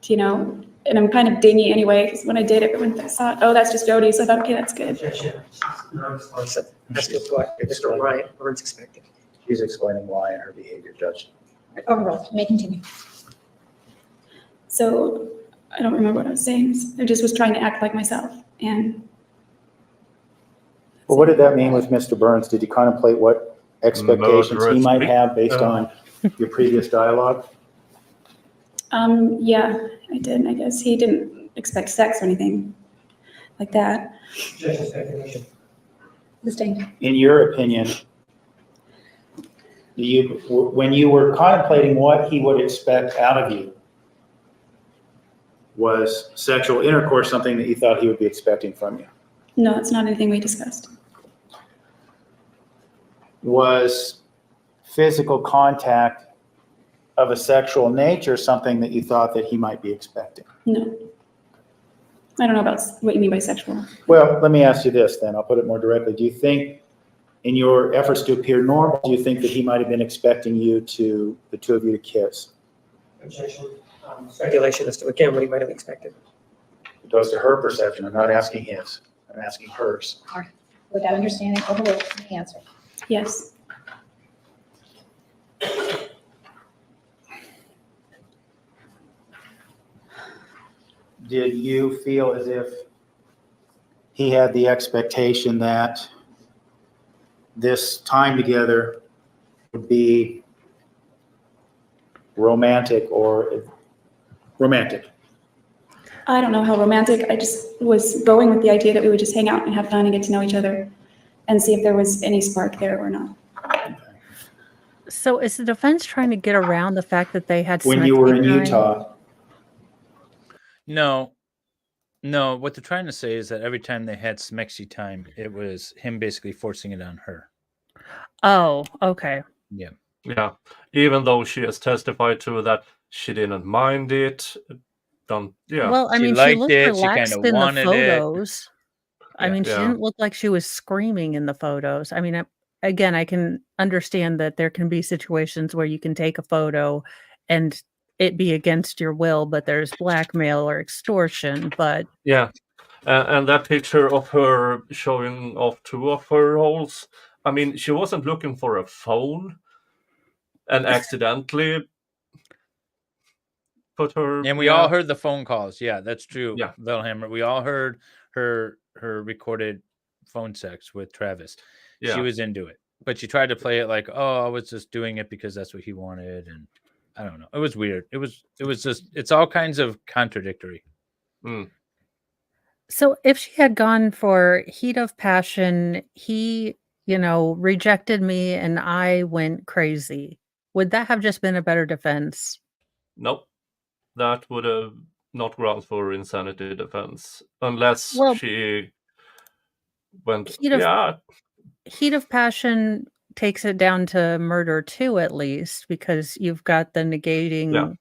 and I'm kind of dingy anyway, because when I did, everyone thought, oh, that's just Jodi, so I thought, okay, that's good. Objection. Non-responsive. That's just what Mr. Ryan Burns expected. She's explaining why in her behavior, Judge. Overall, may continue. So I don't remember what I was saying. I just was trying to act like myself. And well, what did that mean with Mr. Burns? Did you contemplate what expectations he might have based on your previous dialogue? Yeah, I did. I guess he didn't expect sex or anything like that. Objection, speculation. Sustained. In your opinion, when you were contemplating what he would expect out of you, was sexual intercourse something that you thought he would be expecting from you? No, it's not anything we discussed. Was physical contact of a sexual nature something that you thought that he might be expecting? No. I don't know about what you mean by sexual. Well, let me ask you this then. I'll put it more directly. Do you think, in your efforts to appear normal, do you think that he might have been expecting the two of you to kiss? Objection. Speculation as to, again, what he might have expected. It goes to her perception. I'm not asking his. I'm asking hers. All right. Without understanding, overruled the answer. Yes. Did you feel as if he had the expectation that this time together would be romantic or romantic? I don't know how romantic. I just was going with the idea that we would just hang out and have fun and get to know each other and see if there was any spark there or not. So is the defense trying to get around the fact that they had when you were in Utah? No. What they're trying to say is that every time they had smexy time, it was him basically forcing it on her. Oh, okay. Yeah. Even though she has testified to that she didn't mind it, done. Yeah. Well, I She mean, she liked looked it, she relaxed kinda in the wanted it. photos. I Yeah. mean, she Yeah. didn't look like she was screaming in the photos. I mean, again, I can understand that there can be situations where you can take a photo and it be against your will, but there's blackmail or extortion. But Yeah. And that picture of her showing off 2 of her holes, I mean, she wasn't looking for a phone and accidentally put her. And we all heard the phone calls. Yeah, that's true. Yeah. Vielhammer. We all heard her recorded phone sex with Travis. She Yeah. was into it, but she tried to play it like, "Oh, I was just doing it because that's what he wanted," and I don't know. It was weird. It was just. It's all kinds of contradictory. Mm. so if she had gone for heat of passion, he, rejected me and I went crazy, would that have just been a better defense? Nope. That would have not grounds for insanity defense unless Well, she went. heat of Yeah. heat of passion takes it down to murder too, at least, because you've got the negating.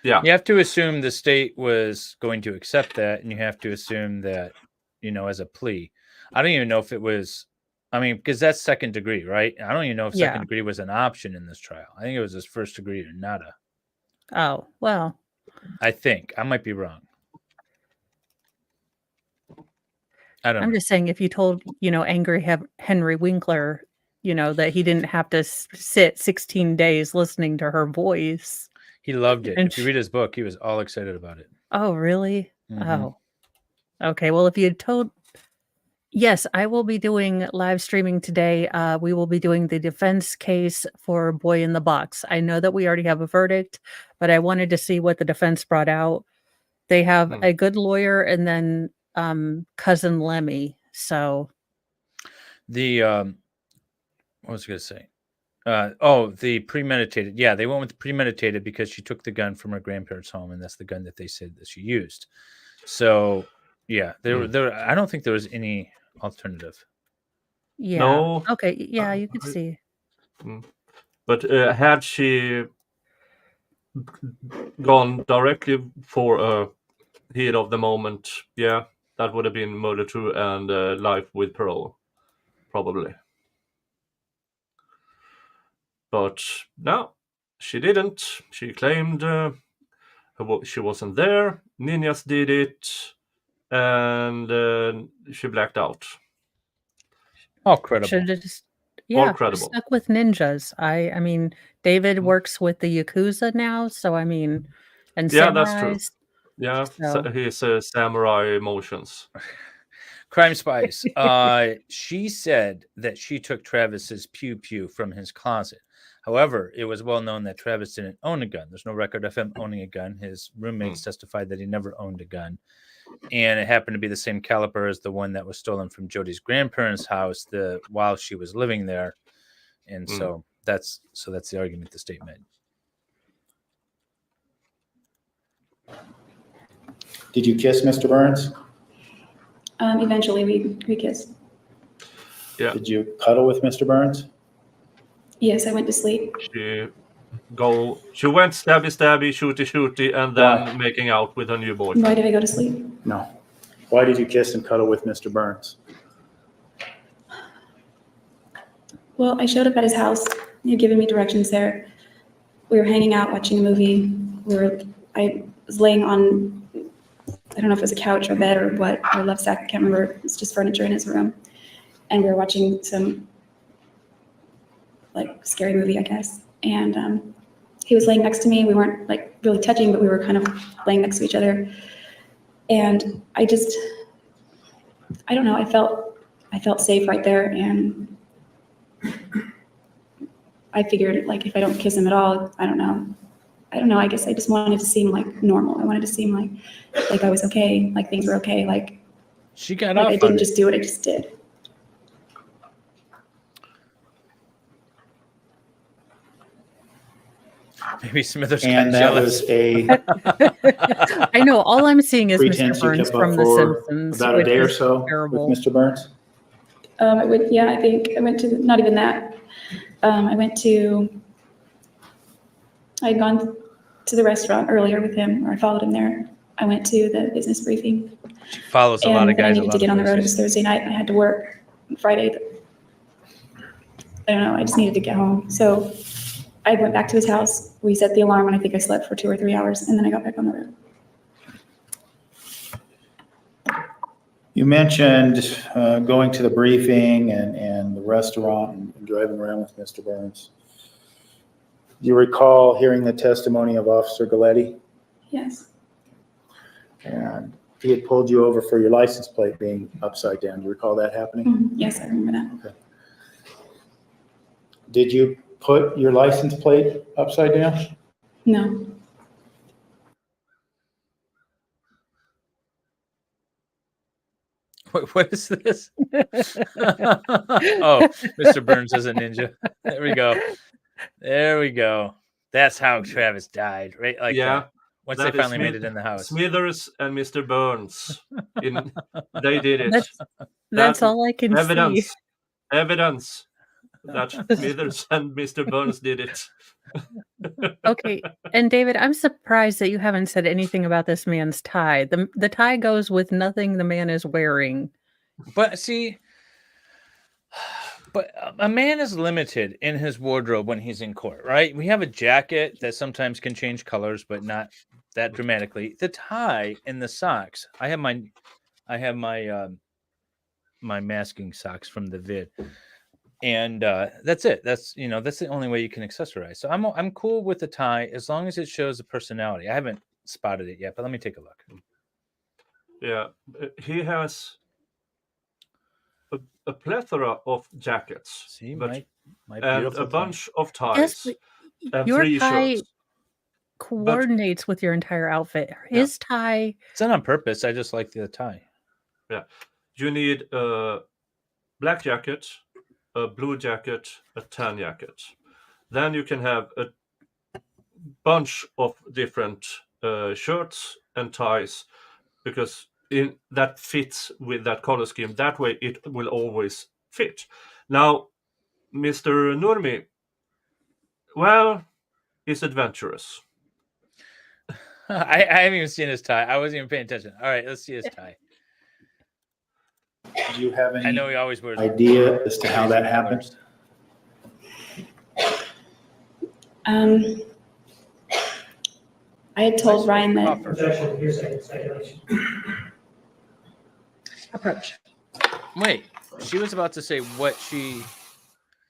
Yeah. You have to assume the state was going to accept that, and you have to assume that, as a plea. I don't even know if it was. I mean, because that's second degree, right? I don't even know if second degree was an option in this trial. I think it was his first degree or nada. Oh, well. I think. I might be wrong. I don't know. I'm just saying, if you told, angry Henry Winkler, that he didn't have to sit 16 days listening to her voice. He loved it. And If you read his book, he was all excited about it. Oh, really? Mhm. Oh, okay. Well, if you had told, yes, I will be doing live streaming today. We will be doing the defense case for Boy in the Box. I know that we already have a verdict, but I wanted to see what the defense brought out. They have a good lawyer and then cousin Lemmy. So the what was I going to say? The premeditated. Yeah, they went with premeditated because she took the gun from her grandparents' home, and that's the gun that they said that she used. So, yeah, there. I don't think there was any alternative. yeah. No. Okay. Yeah, you could see. But had she gone directly for a heat of the moment, yeah, that would have been murder too and life with parole, probably. But no, she didn't. She claimed she wasn't there. Ninjas did it, and she blacked out. All credible. Should have just All credible. stuck with ninjas. I mean, David works with the Yakuza now, so I mean, and that's true. samurais. Yeah, So. his samurai emotions. Crime Spice. She said that she took Travis's pew pew from his closet. However, it was well known that Travis didn't own a gun. There's no record of him owning a gun. His roommates testified that he never owned a gun. And it happened to be the same caliber as the one that was stolen from Jodi's grandparents' house while she was living there. And so that's the argument the state made. Did you kiss Mr. Burns? Eventually we kissed. Yeah. Did you cuddle with Mr. Burns? Yes, I went to sleep. She went stabby stabby, shooty shooty, and then making out with her new boyfriend. Why did I go to sleep? No. Why did you kiss and cuddle with Mr. Burns? Well, I showed up at his house. He had given me directions there. We were hanging out, watching a movie. I was laying on, I don't know if it was a couch or bed or what, or love sack, I can't remember. It's just furniture in his room. And we were watching some scary movie, I guess. And he was laying next to me. We weren't really touching, but we were kind of laying next to each other. And I don't know, I felt safe right there. And I figured if I don't kiss him at all, I don't know. I guess I just wanted to seem normal. I wanted to seem like I was okay, like things were okay. She got off I on didn't it. just do it, I just did. Maybe Smithers And got that jealous. was a I know. All I'm seeing is Mr. pretense you Burns kept up from The for Simpsons. about a which day or is so terrible. with Mr. Burns? I think I went to, not even that. I'd gone to the restaurant earlier with him, or I followed him there. I went to the business briefing. She follows a lot of And then I guys. needed to get on the road. It was Thursday night. I had to work Friday. I don't know. I just needed to get home. So I went back to his house. We set the alarm, and I think I slept for 2 or 3 hours, and then I got back on the road. You mentioned going to the briefing and the restaurant and driving around with Mr. Burns. Do you recall hearing the testimony of Officer Galletti? Yes. And he had pulled you over for your license plate being upside down. Do you recall that happening? Mhm. Yes, I remember that. Okay. Did you put your license plate upside down? No. What is this? Oh, Mr. Burns is a ninja. There we go. There we go. That's how Travis died, right? Like that. Once they finally made it in the house. Smithers and Mr. Burns, they did it. That's all I can see. Evidence that Smithers and Mr. Burns did it. Okay, and David, I'm surprised that you haven't said anything about this man's tie. The tie goes with nothing the man is wearing. But see, a man is limited in his wardrobe when he's in court, right? We have a jacket that sometimes can change colors, but not that dramatically. The tie and the socks. I have my my masking socks from the vid. And that's it. That's the only way you can accessorize. So I'm cool with the tie as long as it shows the personality. I haven't spotted it yet, but let me take a look. Yeah, he has a plethora of jackets. See, but, my and a bunch of ties. Yes, and your 3 tie shirts. coordinates with your entire outfit. His tie. It's not on purpose. I just like the tie. Yeah, you need a black jacket, a blue jacket, a tan jacket. Then you can have a bunch of different shirts and ties, because that fits with that color scheme. That way it will always fit. Now, Mr. Nurmi, well, is adventurous. I haven't even seen his tie. I wasn't even paying attention. All right, let's see his tie. Do you have any I know he always wears idea as to how that happened? I had told Ryan that Objection, hearsay, speculation. Approach. Wait, she was about to say what she.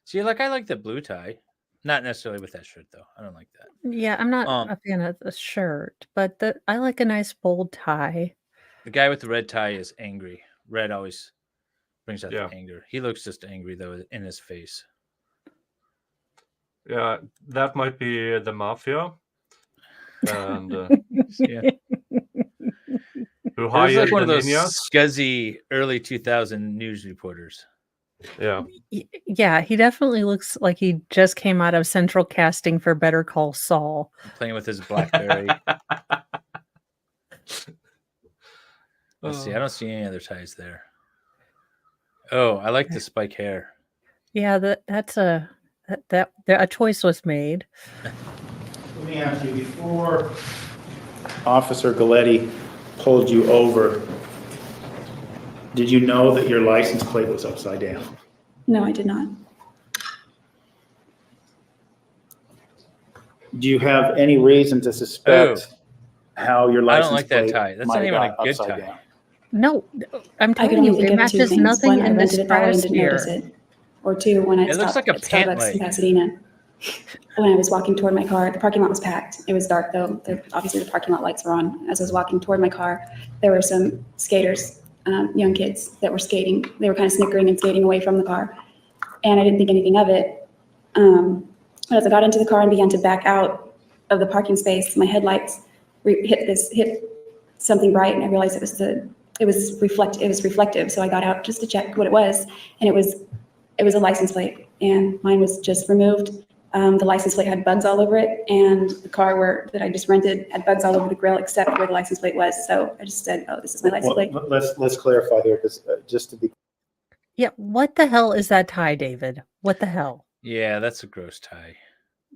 See, like I like the blue tie, not necessarily with that shirt though. I don't like that. Yeah, I'm not a fan of the shirt, but I like a nice bold tie. The guy with the red tie is angry. Red always brings out Yeah. the anger. He looks just angry though in his face. Yeah, that might be the mafia. And Yeah. who He was hired like one the of those ninjas. scuzzy early 2000 news reporters. Yeah. Yeah, he definitely looks like he just came out of central casting for Better Call Saul. Playing with his BlackBerry. Let's see. I don't see any other ties there. Oh, I like the spike hair. Yeah, that's a choice was made. Let me ask you, before Officer Galletti pulled you over, did you know that your license plate was upside down? no, I did not. Do you have any reason to suspect how your I don't license like that plate tie. That's might not have even a got good upside tie. down? No, I'm I could telling only you, think it of two matches things. nothing One, I in this rented it that way and press didn't notice here. it. Or two, when I It looks stopped like a at pant Starbucks leg. in Pasadena, when I was walking toward my car, the parking lot was packed. It was dark though. Obviously the parking lot lights were on. As I was walking toward my car, there were some skaters, young kids that were skating. They were kind of snickering and skating away from the car. And I didn't think anything of it. But as I got into the car and began to back out of the parking space, my headlights hit something bright, and I realized it was reflective. So I got out just to check what it was, and it was a license plate, and mine was just removed. The license plate had bugs all over it, and the car that I just rented had bugs all over the grill except where the license plate was. So I just said, "Oh, this is my license plate." Well, let's clarify here, because just to be. Yeah, what the hell is that tie, David? What the hell? Yeah, that's a gross tie.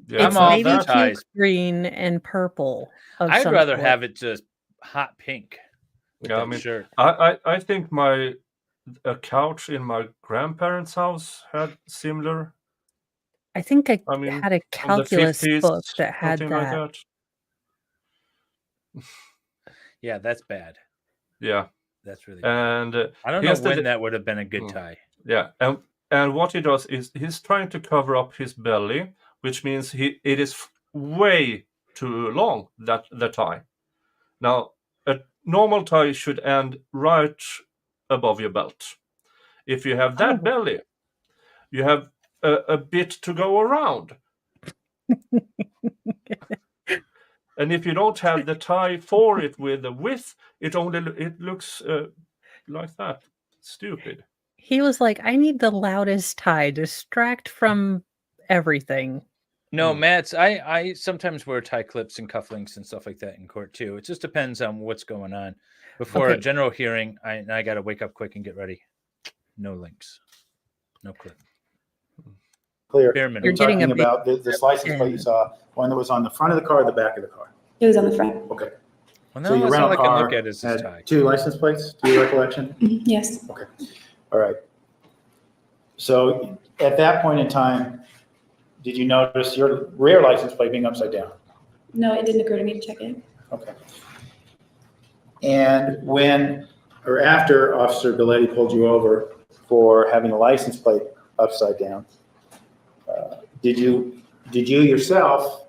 Yeah, It's I'm all navy for puke ties. green and purple. I'd rather have it just hot pink with Yeah, I that mean, shirt. I think a couch in my grandparents' house had similar. I think I I mean, had a from the calculus 50s, book that had something like that. that. Yeah, that's bad. Yeah, That's really bad. and I don't know here's the when that would have been a good Mm. tie. yeah, and what he does is he's trying to cover up his belly, which means it is way too long, that the tie. Now, a normal tie should end right above your belt. If you have that Oh. belly, you have a bit to go around. And if you don't have the tie for it with the width, it looks like that. Stupid. He was like, I need the loudest tie, distract from everything. No, Matt's. I sometimes wear tie clips and cufflinks and stuff like that in court too. It just depends on what's going on. Before a Okay. general hearing, I got to wake up quick and get ready. No links, no clip. Clear. Bare You're minimum. getting a talking big about this license plate you saw, one that was on the front of the car or the back of the car? It was on the front. Okay. Well, So no, your that's all rental I can car look at is this had tie. 2 license plates, to your recollection? Yes. Okay. All right. So at that point in time, did you notice your rear license plate being upside down? No, it didn't occur to me to check it. Okay. And when or after Officer Belletti pulled you over for having a license plate upside down, did you yourself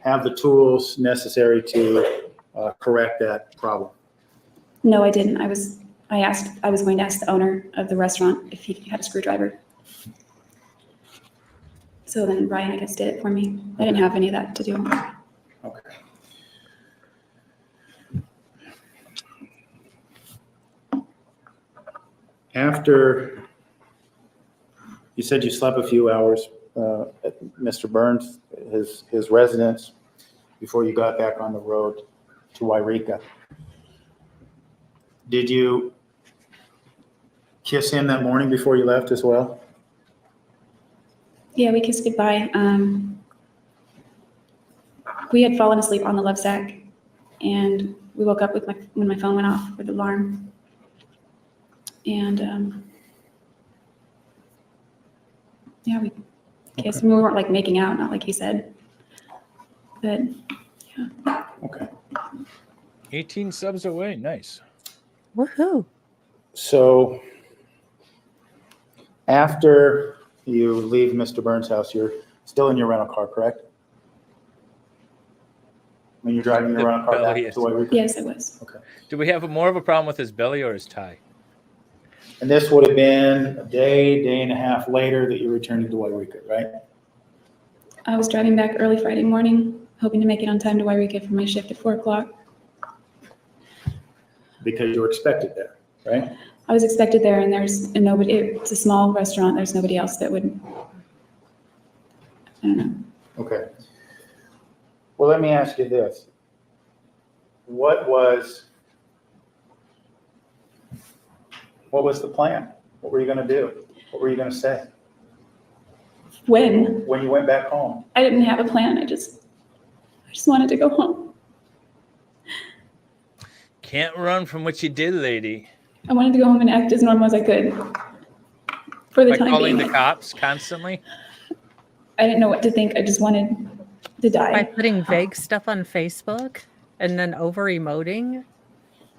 have the tools necessary to correct that problem? No, I didn't. I was going to ask the owner of the restaurant if he had a screwdriver. So then Ryan, I guess, did it for me. I didn't have any of that to do. Okay. After you said you slept a few hours at Mr. Burns, his residence, before you got back on the road to Wairika, did you kiss him that morning before you left as well? Yeah, we kissed goodbye. We had fallen asleep on the love sack, and we woke up when my phone went off with the alarm. And yeah, we kissed. We weren't like making out, not like he said. But yeah. Okay. 18 subs away. Nice. Woohoo. So after you leave Mr. Burns' house, you're still in your rental car, correct? When you're driving your rental car back to Wairika? Yes, it was. Okay. Do we have more of a problem with his belly or his tie? And this would have been a day and a half later that you're returning to Wairika, right? I was driving back early Friday morning, hoping to make it on time to Wairika for my shift at 4 o'clock. Because you were expected there, right? I was expected there, and nobody. It's a small restaurant. There's nobody else that would. I don't know. Okay. Well, let me ask you this. What was the plan? What were you going to do? What were you going to say? When you went back home? I didn't have a plan. I just wanted to go home. Can't run from what you did, lady. I wanted to go home and act as normal as I could for the By time calling being. the cops constantly? I didn't know what to think. I just wanted to By die. putting vague stuff on Facebook and then over emoting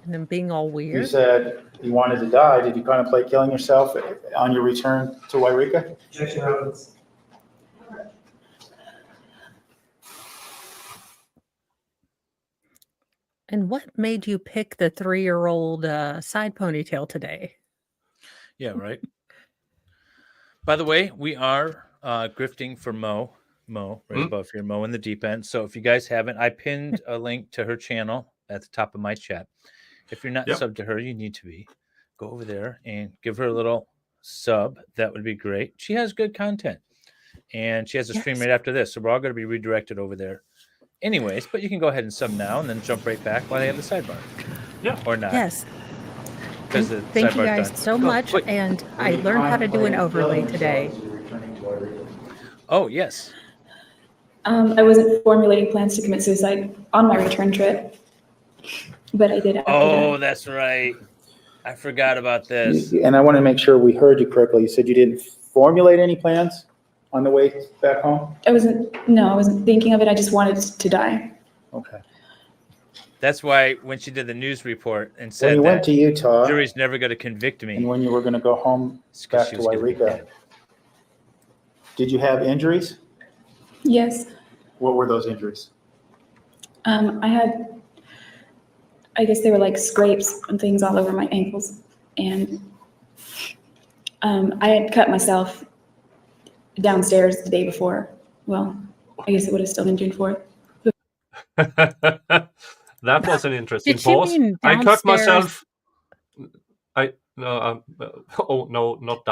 and then being all You weird. said you wanted to die. Did you contemplate killing yourself on your return to Wairika? Objection, evidence. And what made you pick the 3-year-old side ponytail today? Yeah, right. By the way, we are grifting for Mo, right above here, Mo in the deep end. So if you guys haven't, I pinned a link to her channel at the top of my chat. If you're not subbed to her, you need to be. Go over there and give her a little sub. That would be great. She has good content. And she has a stream right after this. So we're all going to be redirected over there. Anyways, but you can go ahead and sub now and then jump right back while they have the sidebar. Yeah. Or not. Yes. Because And the thank you sidebar's guys done. so Go, much. quick. And I learned how to do an overlay today. Oh, yes. I wasn't formulating plans to commit suicide on my return trip. But I did after Oh, that. that's right. I forgot about this. And I want to make sure we heard you correctly. You said you didn't formulate any plans on the way back home? I wasn't thinking of it. I just wanted to die. Okay. That's why when she did the news report and When said you went that to Utah jury's never going to convict and me, when you were going to go home it's 'cause back she to was gonna be Wairika, dead. did you have injuries? Yes. What were those injuries? I guess they were like scrapes and things all over my ankles. And I had cut myself downstairs the day before. Well, I guess it would have still been June 4th. That was an interesting Did she pause. mean I cut downstairs? myself. Oh no, not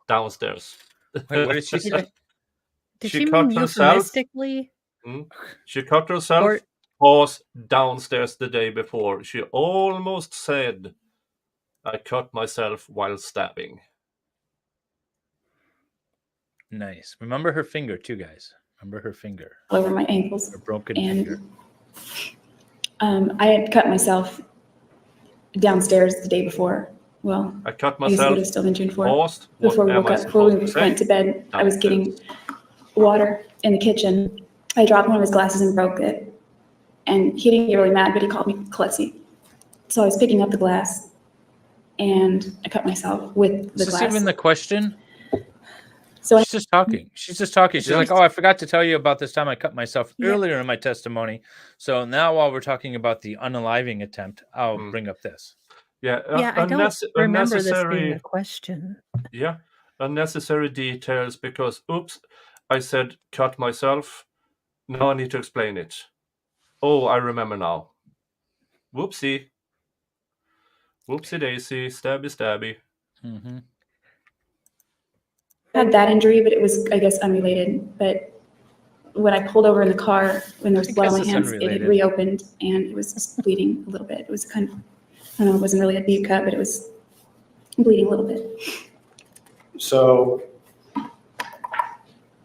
downstairs. Wait, what did she say? Did She she cut mean herself. euphemistically? She cut herself. Or Was downstairs the day before. She almost said, "I cut myself while stabbing." Nice. Remember her finger too, guys. Remember her finger. All over my ankles. Her broken And finger. I had cut myself downstairs the day before. Well, I cut I guess it would myself. have still been June 4th. Paused. Before we What am woke I up, before we supposed to went say? to bed, I was getting water in the kitchen. I dropped one of his glasses and broke it. And he didn't get really mad, but he called me klutzy. So I was picking up the glass and I cut myself with the Is this glass. even the question? So She's just talking. She's just talking. She's like, oh, I forgot to tell you about this time I cut myself Yeah. earlier in my testimony. So now while we're talking about the unaliving attempt, I'll bring up this. Yeah, I don't remember this being a question. Yeah, unnecessary details because, oops, I said cut myself. Now I need to explain it. Oh, I remember now. Whoopsie. Whoopsie daisy, stabby stabby. Mm-hmm. I had that injury, but it was, I guess, unrelated. But when I pulled over in the car, when there was blood on my guess it's hands, it had unrelated. Reopened and it was just bleeding a little bit. It was kind of, I don't know, it wasn't really a deep cut, but it was bleeding a little bit. So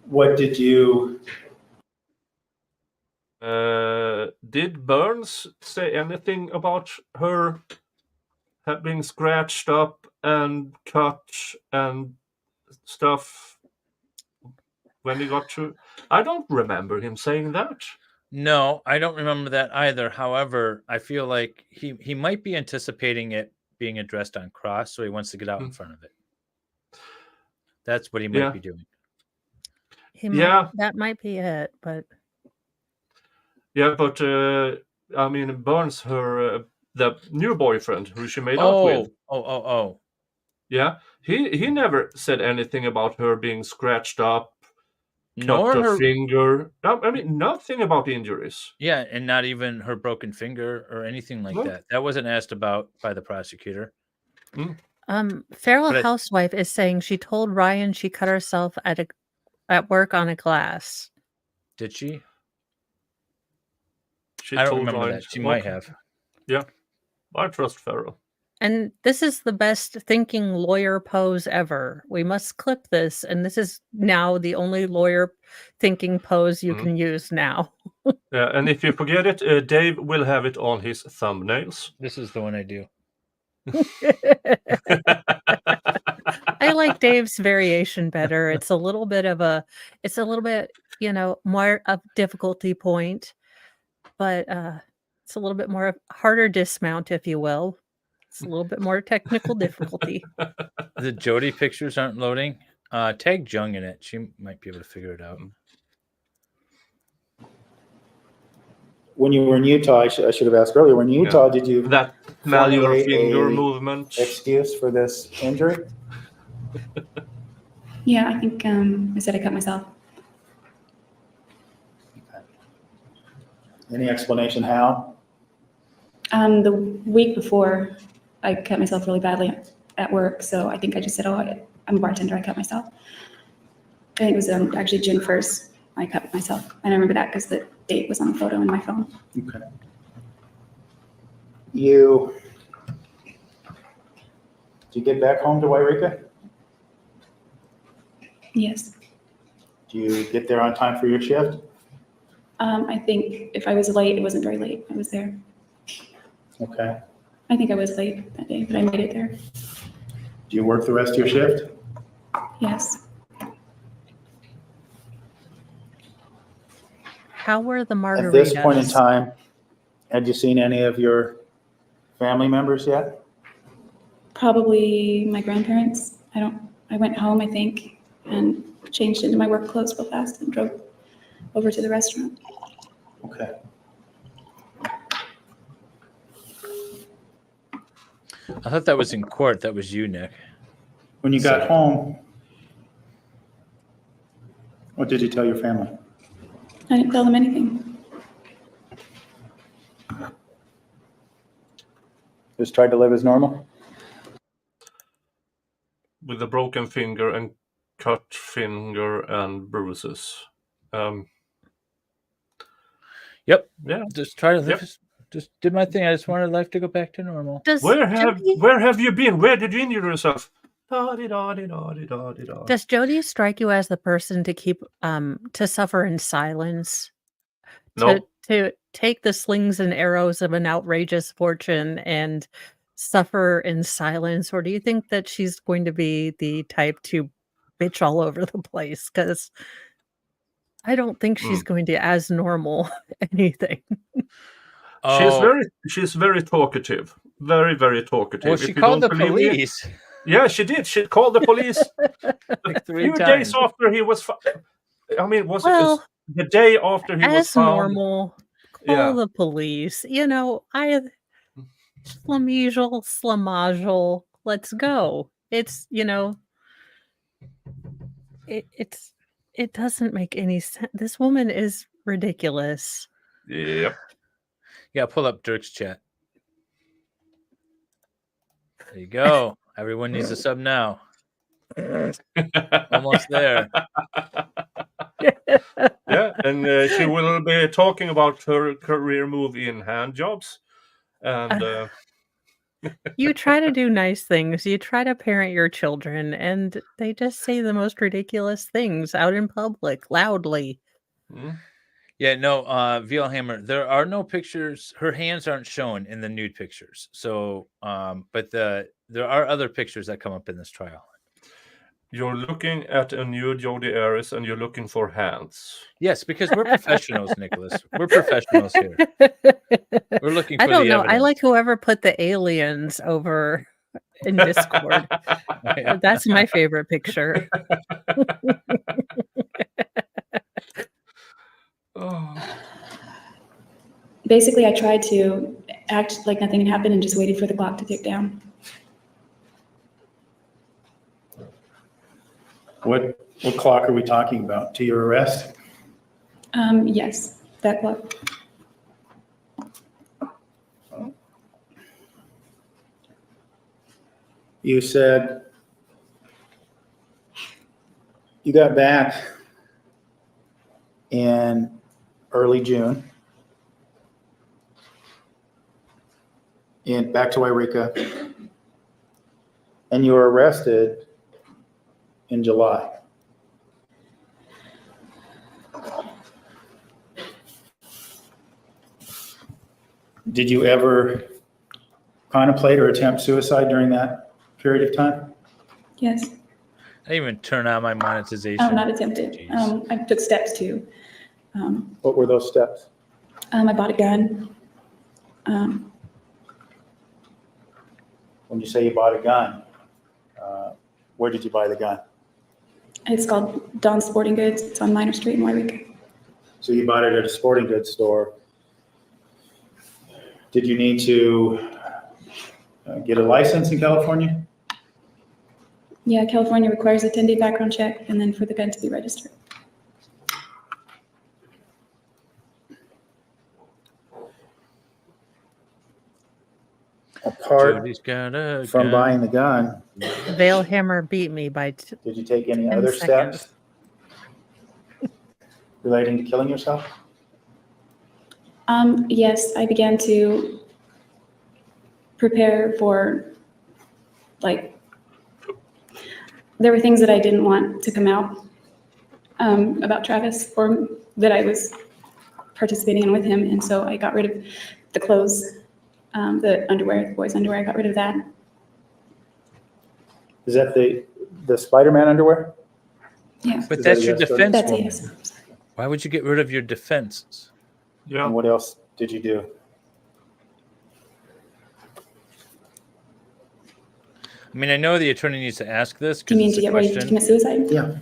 what did you, Did Burns say anything about her being scratched up and cut and stuff when he got to? I don't remember him saying that. No, I don't remember that either. However, I feel like he might be anticipating it being addressed on cross, so he wants to get out in front of it. That's what he might be doing. That might be it, but yeah, but I mean, Burns, her the new boyfriend who she made out with. Oh. Yeah, he never said anything about her being scratched up, Nor cut a her finger. I mean, nothing about injuries. Yeah, and not even her broken finger or anything like that. That wasn't asked about by the prosecutor. Feral Housewife is saying she told Ryan she cut herself at work on a glass. Did she? She I don't told remember Ryan. that. She might have. Yeah, I trust Feral. And this is the best thinking lawyer pose ever. We must clip this, and this is now the only lawyer thinking pose you can use now. Yeah, and if you forget it, Dave will have it on his thumbnails. This is the one I do. I like Dave's variation better. It's a little bit, more of difficulty point, but it's a little bit more harder dismount, if you will. It's a little bit more technical difficulty. The Jodi pictures aren't loading. Tag Jung in it. She might be able to figure it out. when you were in Utah, I should have asked earlier, when in Utah, did you that manual formulate finger a movement excuse for this injury? Yeah, I think I said I cut myself. Any explanation how? The week before, I cut myself really badly at work, so I think I just said, oh, I'm a bartender, I cut myself. I think it was actually June 1st, I cut myself. And I remember that because the date was on the photo in my phone. Okay. Did you get back home to Wairika? Yes. Do you get there on time for your shift? I think if I was late, it wasn't very late. I was there. Okay. I think I was late that day, but I made it there. Do you work the rest of your shift? Yes. How were the margaritas? At this point in time, had you seen any of your family members yet? Probably my grandparents. I went home, I think, and changed into my work clothes real fast and drove over to the restaurant. Okay. I thought that was in court. That was you, Nick. When you got home, what did you tell your family? I didn't tell them anything. Just tried to live as normal? With a broken finger and cut finger and bruises. Yep. Yeah. Just try to live. Yep. Just did my thing. I just wanted life to go back to normal. Where have you been? Where did you injure yourself? Does Jodi strike you as the person to keep to suffer in silence? No. To take the slings and arrows of an outrageous fortune and suffer in silence, or do you think that she's going to be the type to bitch all over the place? Because I don't think she's going to as normal anything. She's very talkative. Very, very talkative. Well, she called the police. Yeah, she did. She called the police like 3 few times. days after he was it the day after he was found? Normal. Call the police. Slamagel. Let's go. It's, it doesn't make any sense. This woman is ridiculous. Yep. Yeah, pull up Dirk's chat. There you go. Everyone needs a sub now. Almost there. Yeah, and she will be talking about her career move in hand jobs. And you try to do nice things. You try to parent your children, and they just say the most ridiculous things out in public, loudly. Yeah, no, Vielhammer, there are no pictures. Her hands aren't shown in the nude pictures. So, but there are other pictures that come up in this trial. You're looking at a new Jodi Arias and you're looking for hands. Yes, because we're professionals, Nicholas. We're professionals here. We're looking for I don't the know. evidence. I like whoever put the aliens over in Discord. That's my favorite picture. Basically, I tried to act like nothing had happened and just waited for the clock to tick down. What clock are we talking about? To your arrest? Yes, that clock. You said you got back in early June and back to Wairika, and you were arrested in July. Did you ever contemplate or attempt suicide during that period of time? Yes. I didn't even turn on my monetization. Oh, not attempted. I took steps to. What were those steps? I bought a gun. When you say you bought a gun, where did you buy the gun? It's called Dawn Sporting Goods. It's on Minor Street in Wairika. So you bought it at a sporting goods store. Did you need to get a license in California? Yeah, California requires a 10-day background check and then for the gun to be registered. Apart from gun. buying the gun, Vielhammer beat me by did you take any 10 other seconds. steps relating to killing yourself? Yes, I began to prepare for, there were things that I didn't want to come out about Travis or that I was participating in with him. And so I got rid of the clothes The underwear, the boys' underwear, I got rid of that. Is that the Spider-Man underwear? Yeah, But Is that's that your a yes, Jody? defense that's a woman. yes. Why would you get rid of your defenses? Yeah. And what else did you do? I mean, I know the attorney needs to ask this Do you because mean it's to a get ready to question commit suicide? Yeah.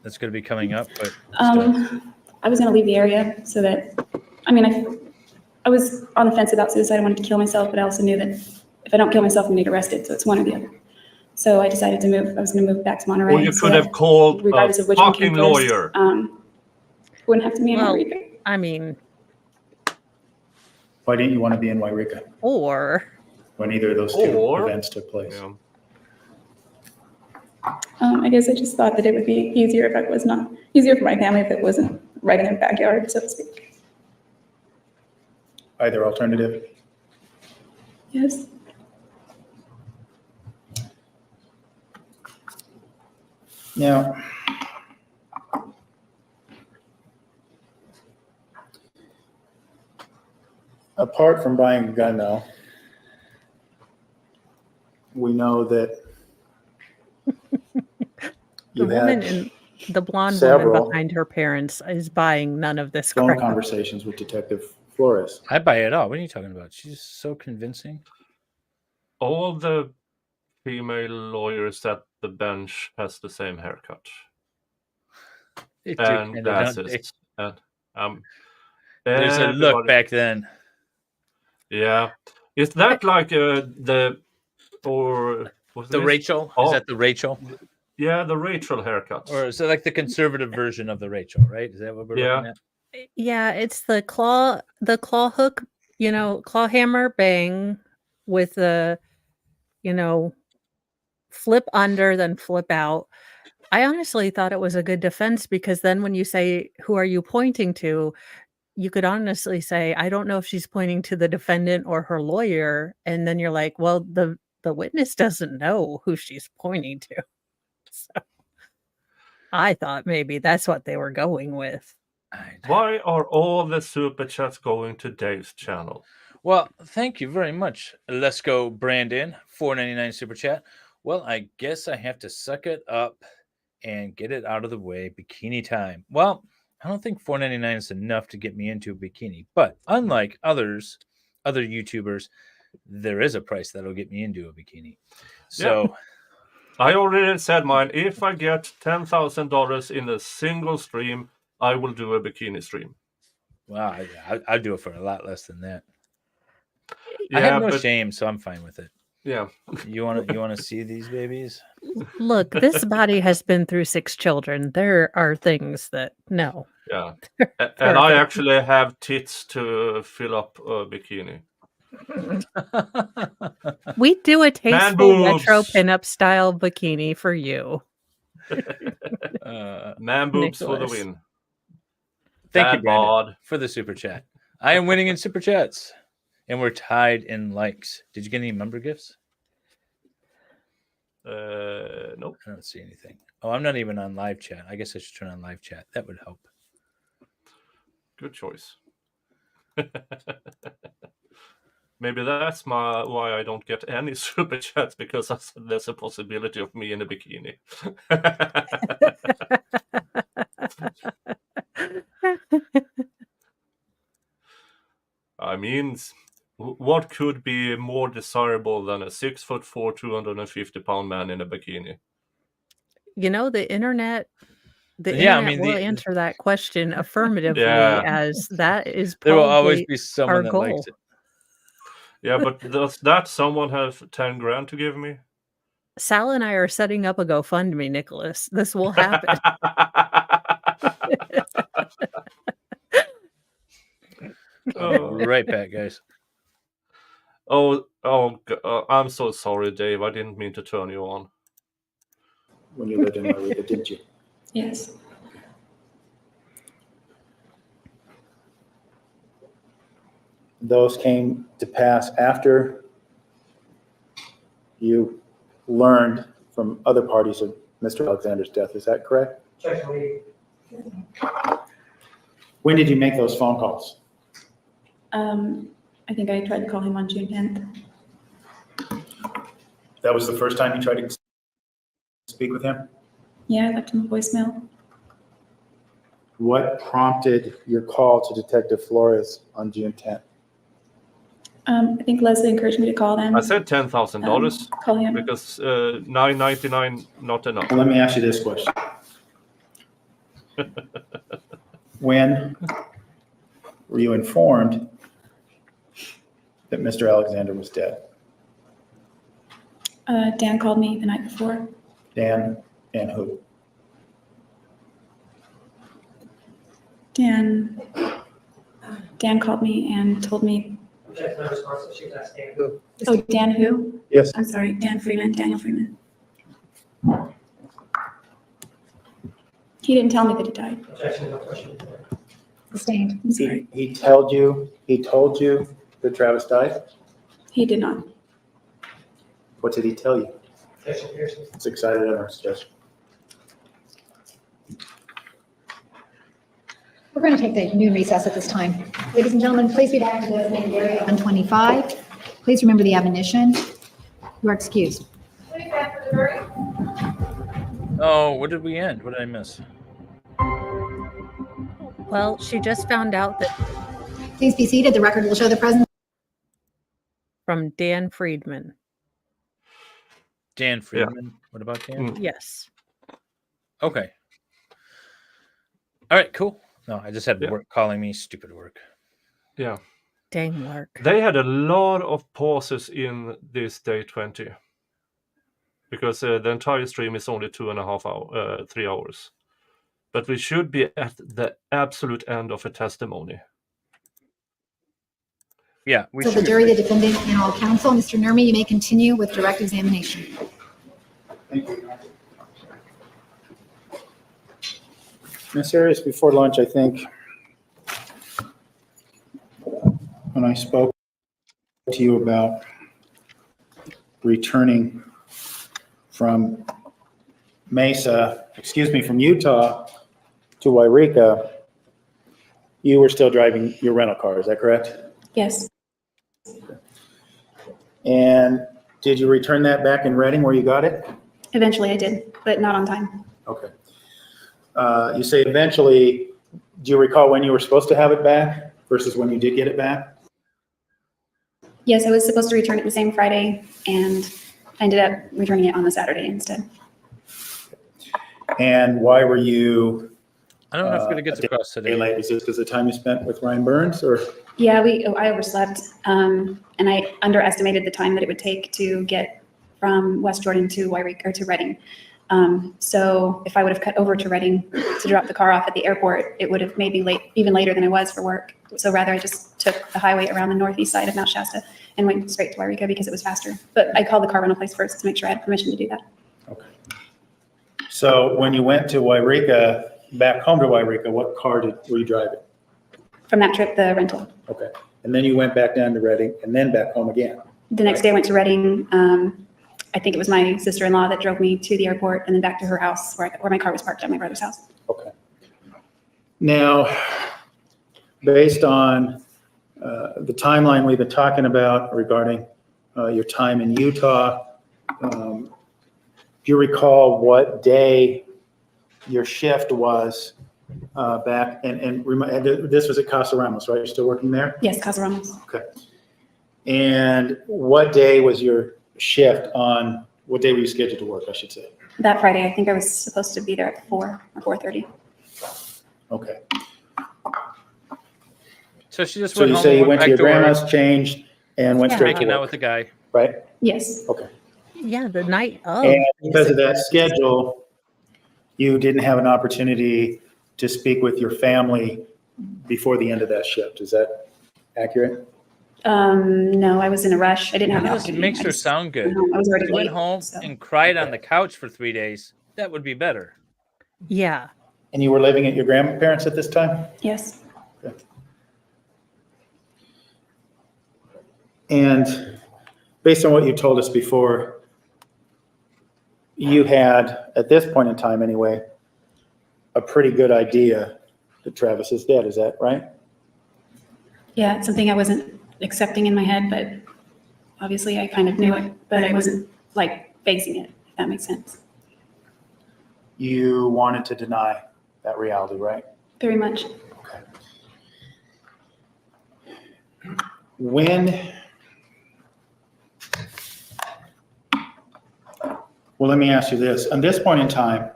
that's going to be coming up. But still. I was going to leave the area so that, I mean, I was on the fence about suicide. I wanted to kill myself, but I also knew that if I don't kill myself, I'm going to get arrested. So it's one or the other. So I decided to move. I was going to move back to Monterey. Or you so could that have called a regardless of which one came fucking first, lawyer. wouldn't have to be in Well, Wairika. I mean, Why didn't you want to be in Wairika or when either of those two events took place? Yeah. I guess I just thought that it would be easier if it was not easier for my family if it wasn't right in their backyard, so to speak. Either alternative? Yes. Now, apart from buying a gun now, we know that the you woman had in the blonde several woman behind her parents is buying none of this phone crap. conversations with Detective Flores. I buy it all. What are you talking about? She's so convincing. All the female lawyers at the bench has the same haircut It and depended on glasses. And there's a look everybody- back then. Yeah. Is that like the or what's The this? Rachel? Oh. Is that the Rachel? Yeah, the Rachel haircut. Or is it like the conservative version of the Rachel, right? Is that what we're looking at? Yeah, it's the claw hook, claw hammer bang with the, flip under, then flip out. I honestly thought it was a good defense because then when you say, who are you pointing to? You could honestly say, I don't know if she's pointing to the defendant or her lawyer. And then you're like, well, the witness doesn't know who she's pointing to. So I thought maybe that's what they were going with. Why are all the super chats going to Dave's channel? Well, thank you very much. Let's go, Brandon. $4.99 super chat. Well, I guess I have to suck it up and get it out of the way. Bikini time. Well, I don't think $4.99 is enough to get me into a bikini. But unlike other YouTubers, there is a price that'll get me into a bikini. So I already said mine. If I get $10,000 in a single stream, I will do a bikini stream. wow, I'd do it for a lot less than that. Yeah, I have no but shame, so I'm fine with it. yeah. You wanna see these babies? Look, this body has been through 6 children. There are things that no. Yeah. And I actually have tits to fill up a bikini. We do a tasteful retro boobs. pinup style bikini for you. Man boobs for the Nicholas. win. Thank you, Bad Brandon, bod. for the super chat. I am winning in super chats, and we're tied in likes. Did you get any member gifts? Nope. I don't see anything. Oh, I'm not even on live chat. I guess I should turn on live chat. That would help. Good choice. Maybe that's why I don't get any super chats, because there's a possibility of me in a bikini. I mean, what could be more desirable than a 6'4", 250-pound man in a bikini? The internet Yeah, I mean, will answer that question affirmatively Yeah. as that is There will always probably be someone our that goal. likes it. Yeah, but does that someone have 10 grand to give me? Sal and I are setting up a GoFundMe, Nicholas. This will happen. Right back, guys. I'm so sorry, Dave. I didn't mean to turn you on. When you lived in Wairika, didn't you? Yes. Those came to pass after you learned from other parties of Mr. Alexander's death. Is that correct? When did you make those phone calls? I think I tried to call him on June 10th. That was the first time you tried to speak with him? Yeah, I left him a voicemail. What prompted your call to Detective Flores on June 10th? I think Leslie encouraged me to call them. I said $10,000 Call him. because $9.99 not enough. Well, let me ask you this question. When were you informed that Mr. Alexander was dead? Dan called me the night before. Dan and who? Dan called me and told me, Object not responsive. She was asking who. oh, Dan who? Yes. I'm sorry, Dan Freeman, Daniel Freeman. He didn't tell me that he died. Objection, no question. Sustained. I'm sorry. He told you that Travis died? He did not. What did he tell you? Objection, Pearson. It's excited utterance, Judge. We're going to take the noon recess at this time. Ladies and gentlemen, please be back to the main area 125. Please remember the admonition. You are excused. Oh, where did we end? What did I miss? Well, she just found out that Please be seated. The record will show the presence. from Dan Friedman. Dan Friedman. What about Dan? Yes. Okay. All right, cool. No, I just had Yeah. work calling me. Stupid work. Yeah. Dang work. They had a lot of pauses in this day 20 because the entire stream is only 2.5 hours, 3 hours. But we should be at the absolute end of a testimony. Yeah, we So the should. jury, the defendant, and all counsel. Mr. Nurmi, you may continue with direct examination. Thank you. Ms. Arias, before lunch, I think, when I spoke to you about returning from from Utah to Wairika, you were still driving your rental car, is that correct? Yes. And did you return that back in Reading where you got it? Eventually I did, but not on time. Okay. You say eventually, do you recall when you were supposed to have it back versus when you did get it back? Yes, I was supposed to return it the same Friday and I ended up returning it on the Saturday instead. And why were you I don't know if we're going to get across a day today. late? Was this because of the time you spent with Ryan Burns or? Yeah, I overslept, and I underestimated the time that it would take to get from West Jordan to Wairika or to Reading. So if I would have cut over to Reading to drop the car off at the airport, it would have made me even later than I was for work. So rather, I just took the highway around the northeast side of Mount Shasta and went straight to Wairika because it was faster. But I called the car rental place first to make sure I had permission to do that. Okay. So when you went to Wairika, back home to Wairika, what car were you driving? From that trip, the rental. Okay. And then you went back down to Reading and then back home again? The next day I went to Reading. I think it was my sister-in-law that drove me to the airport and then back to her house where my car was parked at my brother's house. Okay. Now, based on the timeline we've been talking about regarding your time in Utah, do you recall what day your shift was back? And this was at Casa Ramos, right? You're still working there? Yes, Casa Ramos. Okay. And what day was your shift on, what day were you scheduled to work, I should say? That Friday, I think I was supposed to be there at 4 or 4:30. Okay. So she just So went you home say and you went to back your work, grandma's, changed, and went Yeah. straight to making out with work, the guy. right? Yes. Okay. Yeah, the night of. And because of that schedule, you didn't have an opportunity to speak with your family before the end of that shift. Is that accurate? No, I was in a rush. I didn't have the This opportunity. makes I her just sound good. went home. I was already She went late, home so. and cried on the couch for 3 days. That would be better. Yeah. And you were living at your grandparents at this time? Yes. And based on what you told us before, you had, at this point in time anyway, a pretty good idea that Travis is dead. Is that right? Yeah, it's something I wasn't accepting in my head, but obviously I kind of knew it, but I wasn't like facing it, if that makes sense. You wanted to deny that reality, right? Very much. Okay. Well, let me ask you this. At this point in time,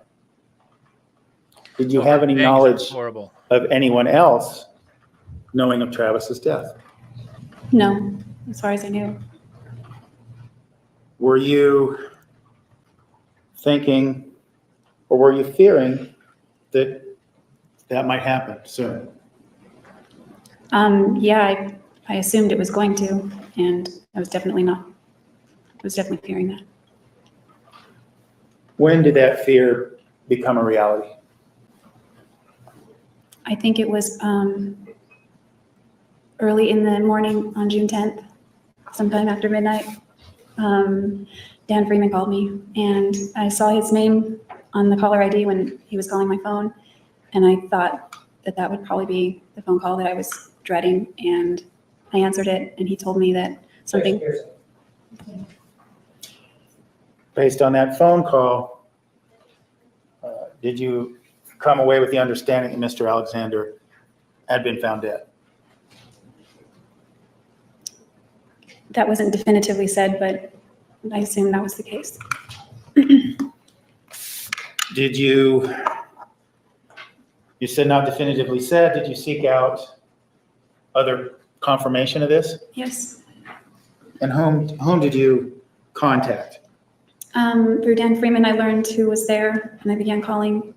did you have any Thanks, knowledge horrible. of anyone else knowing of Travis's death? No, as far as I knew. Were you thinking, or were you fearing that that might happen soon? Yeah, I assumed it was going to, and I was definitely fearing that. When did that fear become a reality? I think it was early in the morning on June 10th, sometime after midnight. Dan Freeman called me, and I saw his name on the caller ID when he was calling my phone, and I thought that that would probably be the phone call that I was dreading, and I answered it, and he told me that something. Based on that phone call, did you come away with the understanding that Mr. Alexander had been found dead? That wasn't definitively said, but I assume that was the case. Did you said not definitively said, did you seek out other confirmation of this? Yes. And whom did you contact? Through Dan Freeman, I learned who was there, and I began calling.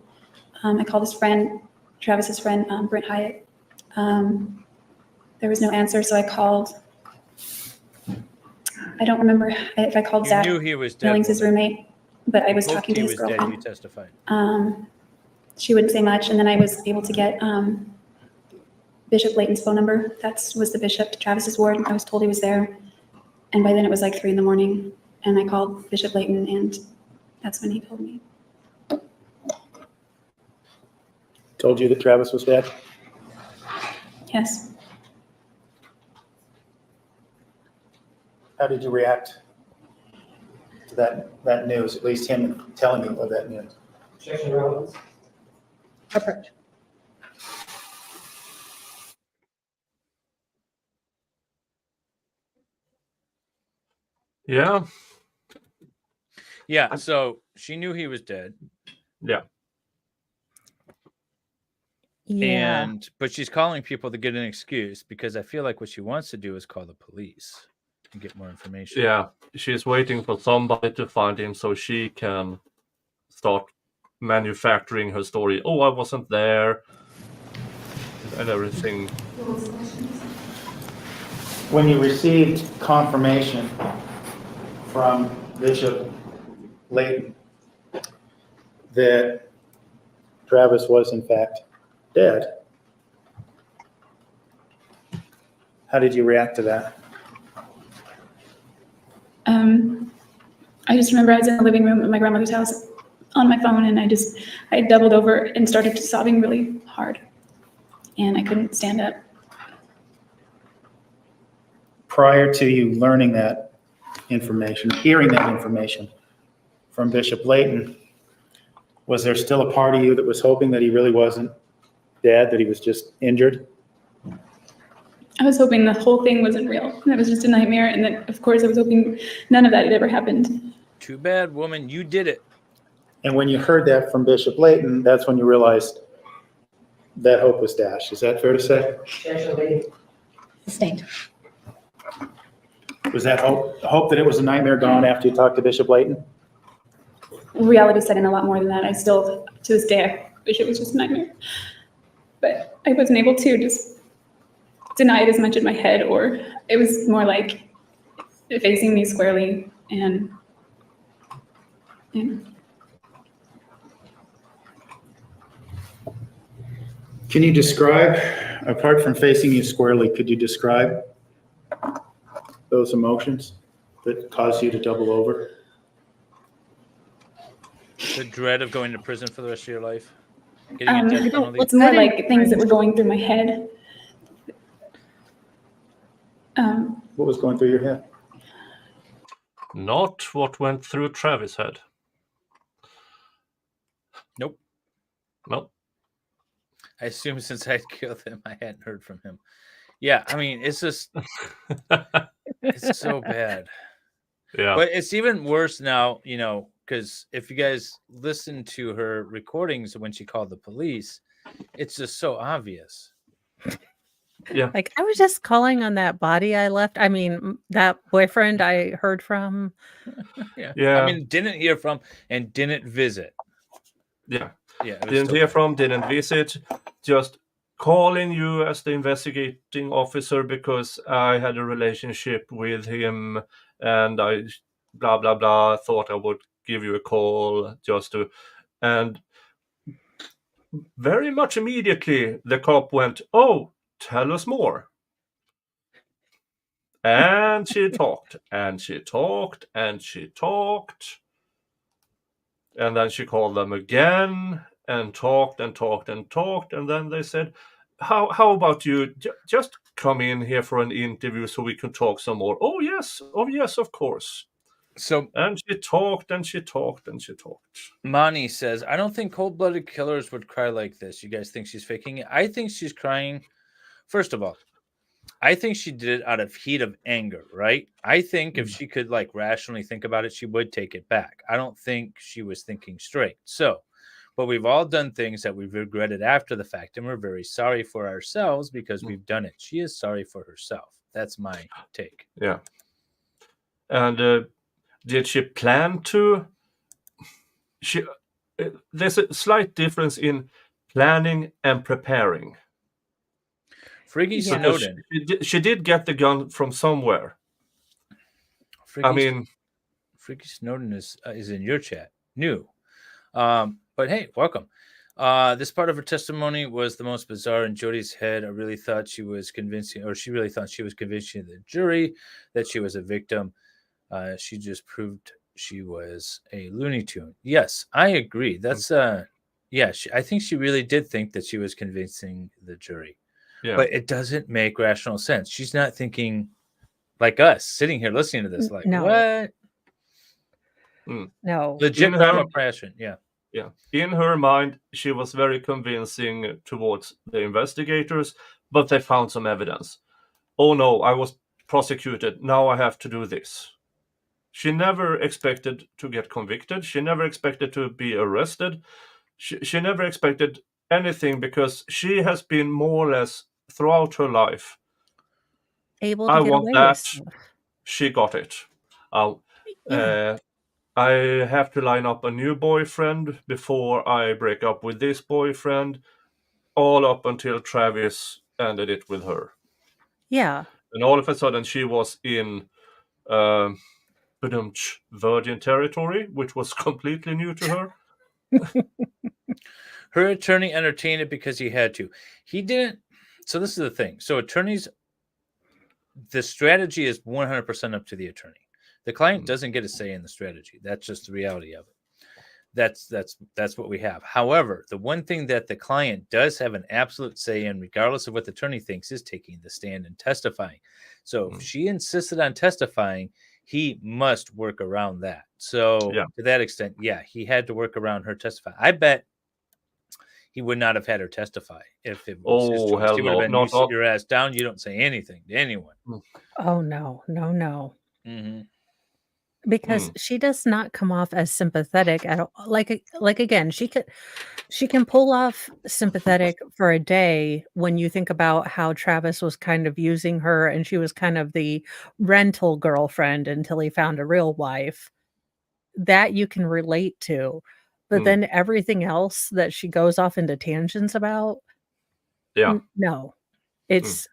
I called his friend, Travis's friend, Brent Hyatt. There was no answer, so I called. I don't remember if I called Zach You knew he was dead. Millings, his roommate, but I was Hoped talking to he his was dead, girlfriend. you testified. She wouldn't say much, and then I was able to get Bishop Layton's phone number. That was the bishop to Travis's ward. I was told he was there, and by then it was like 3 a.m, and I called Bishop Layton, and that's when he told me. Told you that Travis was dead? Yes. How did you react to that news, at least him telling you of that news? Objection to relevance. Approach. Yeah. Yeah, so she knew he was dead. Yeah. Yeah. But she's calling people to get an excuse because I feel like what she wants to do is call the police and get more information. Yeah. She's waiting for somebody to find him so she can start manufacturing her story. Oh, I wasn't there. And everything. When you received confirmation from Bishop Layton that Travis was in fact dead, how did you react to that? I just remember I was in the living room at my grandmother's house on my phone, and I doubled over and started sobbing really hard, and I couldn't stand up. Prior to you learning that information, hearing that information from Bishop Layton, was there still a part of you that was hoping that he really wasn't dead, that he was just injured? I was hoping the whole thing wasn't real, that it was just a nightmare, and that, of course, I was hoping none of that had ever happened. Too bad, woman, you did it. And when you heard that from Bishop Layton, that's when you realized that hope was dashed. Is that fair to say? Objection to Sustained. Was that hope that it was a nightmare gone after you talked to Bishop Layton? Reality set in a lot more than that. I still, to this day, I wish it was just a nightmare. But I wasn't able to just deny it as much in my head, or it was more like facing me squarely and. Can you describe, apart from facing you squarely, could you describe those emotions that caused you to double over? The dread of going to prison for the rest of your life. Getting a death penalty. It's more like things that were going through my head. What was going through your head? Not what went through Travis' head. Nope. No. I assume since I killed him, I hadn't heard from him. Yeah, I mean, it's just, it's so bad. Yeah. But it's even worse now, because if you guys listen to her recordings when she called the police, it's just so obvious. Yeah. Like, I was just calling on that body I left. I mean, that boyfriend I heard from. Yeah. Yeah. I mean, didn't hear from and didn't visit. Yeah. Yeah. it was Didn't still hear bad. from, didn't visit, just calling you as the investigating officer because I had a relationship with him and I blah blah blah thought I would give you a call just to, and very much immediately the cop went, "Oh, tell us more." And she talked and she talked and she talked, and then she called them again and talked and talked and talked, and then they said, how about you just come in here for an interview so we can talk some more. Oh yes, of course. So, And she talked and she talked and she talked. Mani says, I don't think cold-blooded killers would cry like this. You guys think she's faking it? I think she's crying. First of all, I think she did it out of heat of anger, right? I think if she could rationally think about it, she would take it back. I don't think she was thinking straight. So, but we've all done things that we've regretted after the fact, and we're very sorry for ourselves because we've done it. She is sorry for herself. That's my take. Yeah. And did she plan to? There's a slight difference in planning and preparing. Freaky Yeah. Snowden. She did get the gun from somewhere. Freaky Snowden is in your chat. New. But hey, welcome. This part of her testimony was the most bizarre in Jodi's head. I really thought she was convincing, or she really thought she was convincing the jury that she was a victim. She just proved she was a Looney Tune. Yes, I agree. That's I think she really did think that she was convincing the jury. Yeah. But it doesn't make rational sense. She's not thinking like us, sitting here listening to this, like, No. what? No. Legit karma crashing. Yeah. Yeah. In her mind, she was very convincing towards the investigators, but they found some evidence. Oh no, I was prosecuted. Now I have to do this. She never expected to get convicted. She never expected to be arrested. She never expected anything because she has been more or less throughout her life. Able to I get want away that. with stuff. She got it. Yeah. I have to line up a new boyfriend before I break up with this boyfriend, all up until Travis ended it with her. Yeah. And all of a sudden she was in virgin territory, which was completely new to her. Her attorney entertained it because he had to. He didn't. So this is the thing. So attorneys, the strategy is 100% up to the attorney. The client doesn't get a say in the strategy. That's just the reality of it. That's what we have. However, the one thing that the client does have an absolute say in, regardless of what the attorney thinks, is taking the stand and testifying. So if she insisted on testifying, he must work around that. So to that extent, he had to work around her testifying. I bet he would not have had her testify if it was his choice. Hell He would have been, no. you sit your ass down. You don't say anything to anyone. Oh no. Mm-hmm. Because she does not come off as sympathetic at all. Like again, she can pull off sympathetic for a day when you think about how Travis was kind of using her and she was kind of the rental girlfriend until he found a real wife. That you can relate to. But then everything else that she goes off into tangents about, no. It's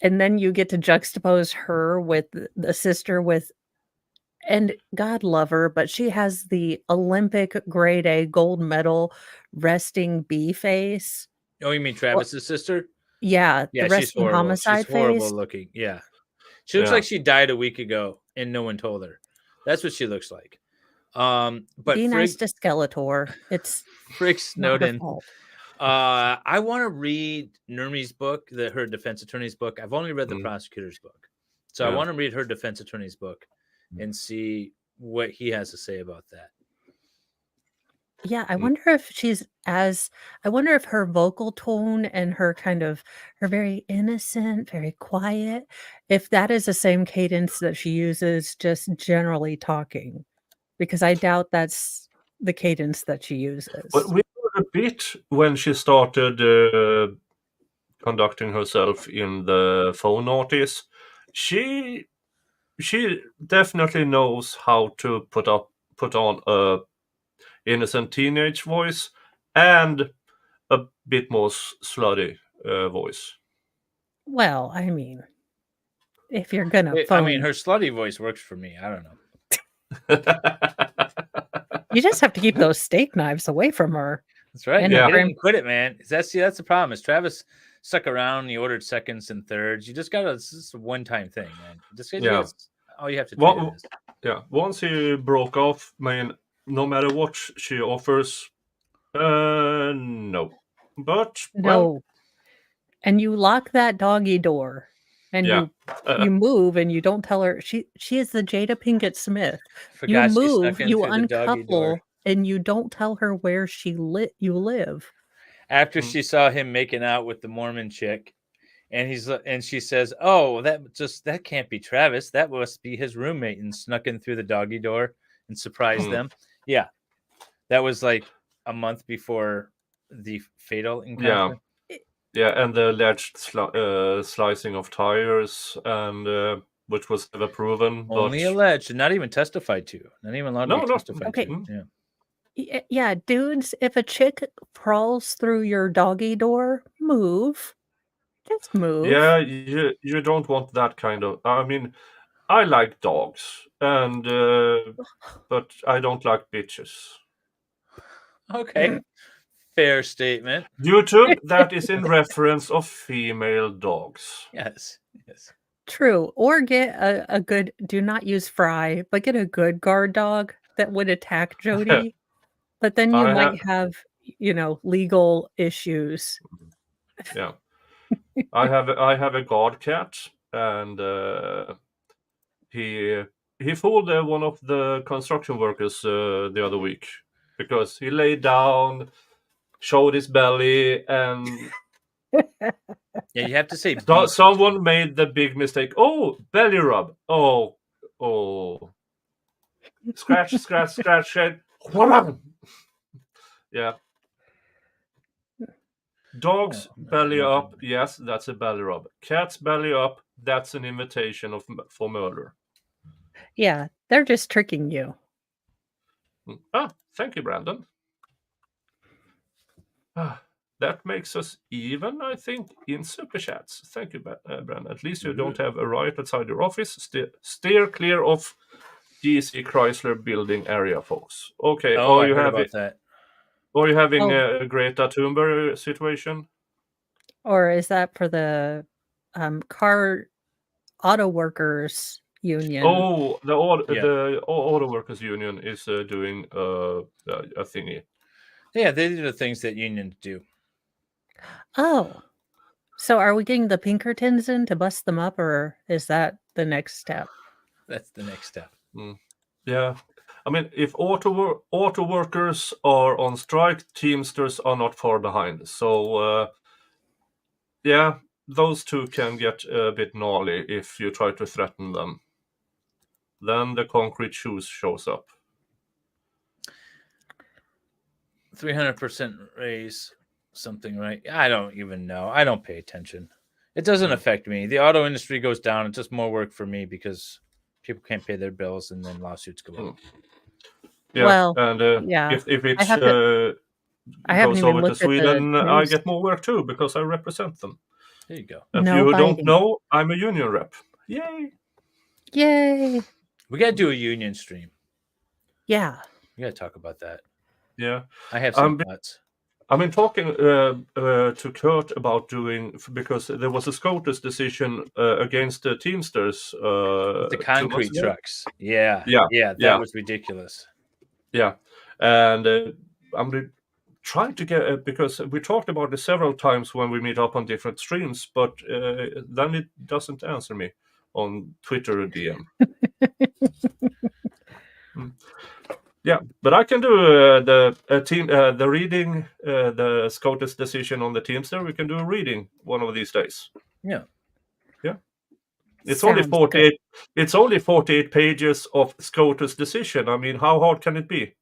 and then you get to juxtapose her with the sister with, and God love her, but she has the Olympic grade A gold medal resting bee face. Oh, you mean Travis's sister? Yeah, Yeah, the she's resting horrible. homicide She's horrible face. looking. Yeah. She looks like she died a week ago and no one told her. That's what she looks like. But Be nice to Skeletor. It's Frick Snowden. I want to read Nurmi's book, her defense attorney's book. I've only read the prosecutor's book. So I want to read her defense attorney's book and see what he has to say about that. Yeah, I wonder if I wonder if her vocal tone and her very innocent, very quiet, if that is the same cadence that she uses just generally talking, because I doubt that's the cadence that she uses. But we heard a bit when she started conducting herself in the phone notice. She definitely knows how to put on a innocent teenage voice and a bit more slutty voice. Well, I mean, if you're gonna I phone, mean, her slutty voice works for me. I don't know. you just have to keep those steak knives away from her. That's right. And Yeah. her Get it and quit it, man. That's the problem. Is Travis stuck around? He ordered seconds and thirds. You just gotta. This is a one-time thing, man. All you have to do is. Yeah. Once he broke off, man, no matter what she offers, no. But No. And you lock that doggy door, and you move, and you don't tell her she is the Jada Pinkett Smith. You move, you uncouple, and you don't tell her where you live. After she saw him making out with the Mormon chick, and she says, "Oh, that can't be Travis. That must be his roommate," and snuck in through the doggy door and surprised them. Yeah, that was like a month before the fatal encounter. Yeah, and the alleged slicing of tires, and which was never proven. Only alleged, and not even testified to. Not even allowed to be testified to. Yeah. Yeah, dudes, if a chick crawls through your doggy door, move. Just move. Yeah, you don't want that kind of. I mean, I like dogs, and but I don't like bitches. Okay. Fair statement. YouTube, that is in reference of female dogs. Yes. True. Or get a good, do not use Fry, but get a good guard dog that would attack Jodi. But then you might have, legal issues. Yeah. I have a guard cat, and he fooled one of the construction workers the other week because he laid down, showed his belly, and yeah, you have to say someone made the big mistake. Oh, belly rub. Oh, scratch. Yeah. Dogs belly up, yes, that's a belly rub. Cats belly up, that's an invitation for murder. Yeah, they're just tricking you. Thank you, Brandon. That makes us even, I think, in super chats. Thank you, Brandon. At least you don't have a riot outside your office. Steer clear of GC Chrysler building area, folks. Okay. I heard about that. Or are you having a Greta Thunberg situation? Or is that for the auto workers union? Oh, the auto workers union is doing a thingy. Yeah, they do the things that unions do. Oh, so are we getting the Pinkertons in to bust them up, or is that the next step? That's the next step. Yeah. I mean, if auto workers are on strike, Teamsters are not far behind. So, those two can get a bit gnarly if you try to threaten them. Then the concrete shoes shows up. 300% raise something, right? I don't even know. I don't pay attention. It doesn't affect me. The auto industry goes down. It's just more work for me because people can't pay their bills and then lawsuits go up. Yeah, well, and if it's I goes over to Sweden, I get more work too because I represent them. There you go. If you don't know, I'm a union rep. Yay! Yay! We got to do a union stream. Yeah. We got to talk about that. Yeah. I have some thoughts. I've been talking to Kurt about doing, because there was a SCOTUS decision against the Teamsters. The concrete trucks. Yeah. That was ridiculous. Yeah. And I'm trying to get because we talked about it several times when we meet up on different streams, but then it doesn't answer me on Twitter or DM. Yeah, but I can do the reading, the SCOTUS decision on the Teamster. We can do a reading one of these days. Yeah. It's Sounds only 48. It's only 48 pages of SCOTUS decision. I mean, how hard can it be?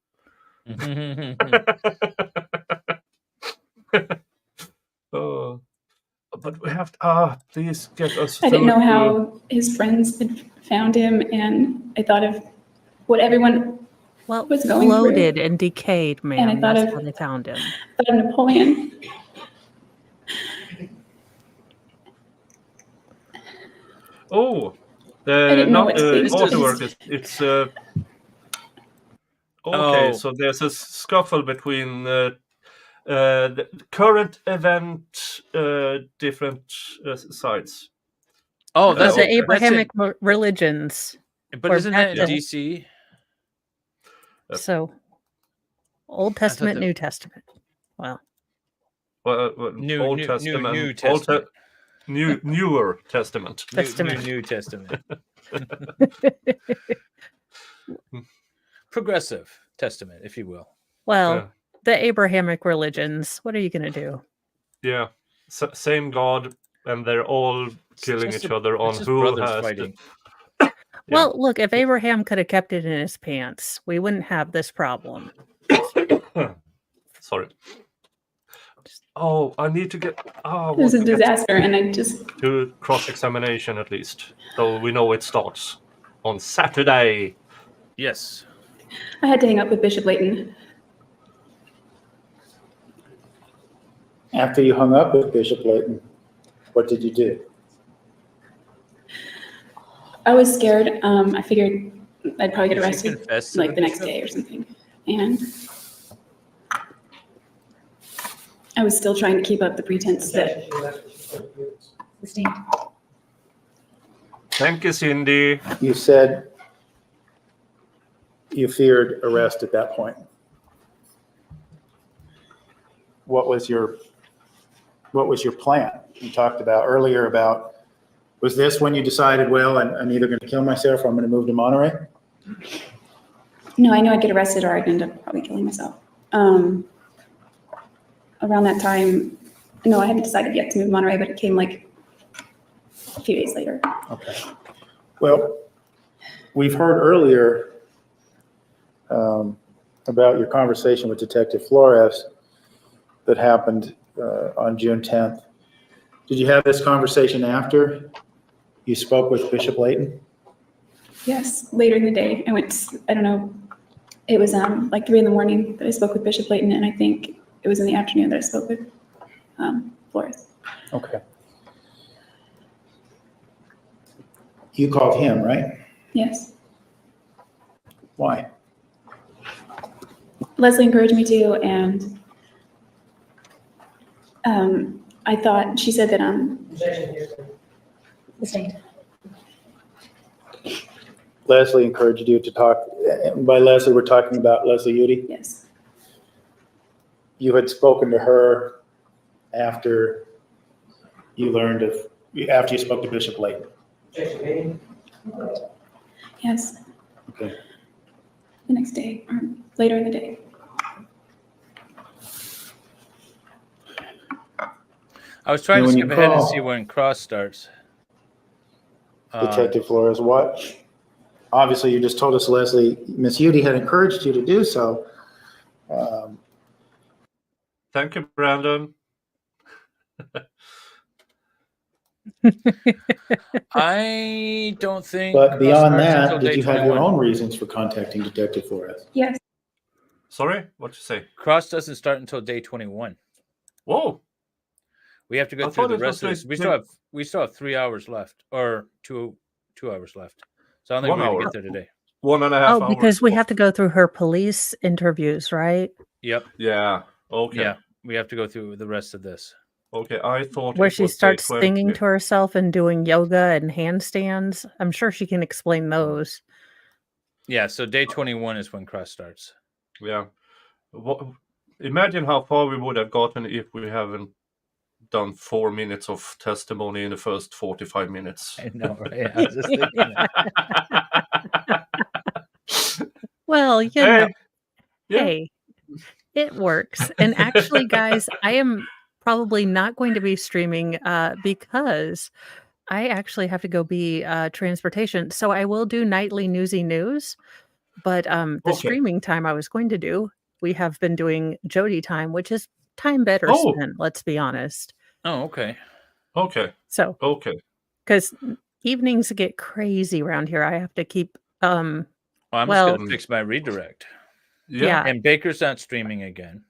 But we have to. Please get us. I didn't through know to- how his friends had found him, and I thought of what everyone was going floated through. and decayed, And I ma'am. thought That's of- how they found him. Thought of Napoleon. Oh, I didn't know not what stage to artwork. use. It's okay. Oh. So there's a scuffle between the current event, different sides. Oh, That's that's the it. Abrahamic religions. But or isn't that in baptism. DC? So, Old Testament, New Testament. Well, Old Testament, New Testament. Newer Testament. New Testament. Progressive Testament, if you will. well, Yeah. the Abrahamic religions. What are you going to do? Yeah, same God, and they're all killing just each a- other on it's just who brothers has fighting. Well, look, if Abraham could have kept it in his pants, we wouldn't have this problem. Sorry. Oh, I need to get. It was a disaster, and I just To cross-examination at least, so we know it starts on Saturday. Yes. I had to hang up with Bishop Layton. After you hung up with Bishop Layton, what did you do? I was scared. I figured I'd probably get Did she arrested confess to like the the next bishop? day or something. And I was still trying to keep up the pretense that Sustained. Thank you, Cindy. You said you feared arrest at that point. What was your plan? You talked about earlier about, was this when you decided, well, I'm either going to kill myself or I'm going to move to Monterey? no, I knew I'd get arrested or I'd end up probably killing myself. Around that time, no, I hadn't decided yet to move to Monterey, but it came like a few days later. Okay. Well, we've heard earlier about your conversation with Detective Flores that happened on June 10th. Did you have this conversation after you spoke with Bishop Layton? Yes, later in the day, I went, I don't know, it was like 3 a.m. that I spoke with Bishop Layton, and I think it was in the afternoon that I spoke with Flores. Okay. You called him, right? Yes. Why? Leslie encouraged me to, and I thought, she said that, Sustained. Leslie encouraged you to talk. By Leslie, we're talking about Leslie Jodi. yes, You had spoken to her after you learned of, after you spoke to Bishop Layton. yes, Okay. the next day, or later in the day. I was trying And to when you skip ahead and call- see when cross starts. Detective Flores, what? Obviously, you just told us, Leslie, Miss Jodi had encouraged you to do so. Thank you, Brandon. I don't think. But cross beyond starts that, until did day you have your 21. own reasons for contacting Detective Flores? Yes, Sorry, what you say? Cross doesn't start until day 21. Whoa. We have to I go through thought the it rest of was this. like- We still have 3 hours left, or two hours left. So I don't think 1 we're gonna hour. get there today. 1.5 Oh, hours. because we have to go through her police interviews, right? Yep. Yeah. Okay. Yeah. We have to go through the rest of this. Okay. I thought Where it she was day starts 20. singing to herself and doing yoga and handstands. I'm sure she can explain those. Yeah. So day 21 is when cross starts. Yeah. What, imagine how far we would have gotten if we haven't done 4 minutes of testimony in the first 45 minutes. I know, right? I was just thinking that. Well, you Hey, know, yeah. hey, it works. And actually, guys, I am probably not going to be streaming because I actually have to go be transportation. So I will do nightly newsy news, but the Okay. streaming time I was going to do, we have been doing Jodi time, which is time better Oh. spent, let's be honest. Oh, okay. Okay. So, Okay. because evenings get crazy around here, I have to keep Well, I'm just well, going to fix my redirect. yeah. And Baker's not streaming again.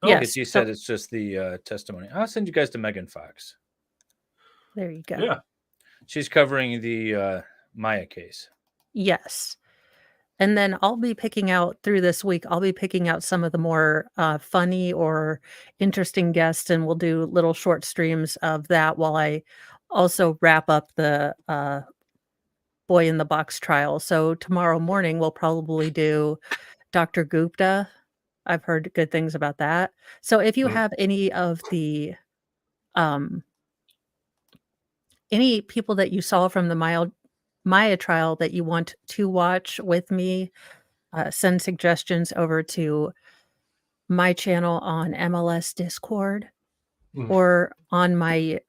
Yes. Because you said it's just the testimony. I'll send you guys to Megan Fox. There you go. Yeah. She's covering the Maya case. Yes. And then I'll be picking out through this week, I'll be picking out some of the more funny or interesting guests, and we'll do little short streams of that while I also wrap up the Boy in the Box trial. So tomorrow morning, we'll probably do Dr. Gupta. I've heard good things about that. So if you have any of the any people that you saw from the Maya trial that you want to watch with me, send suggestions over to my channel on MLS Discord or on my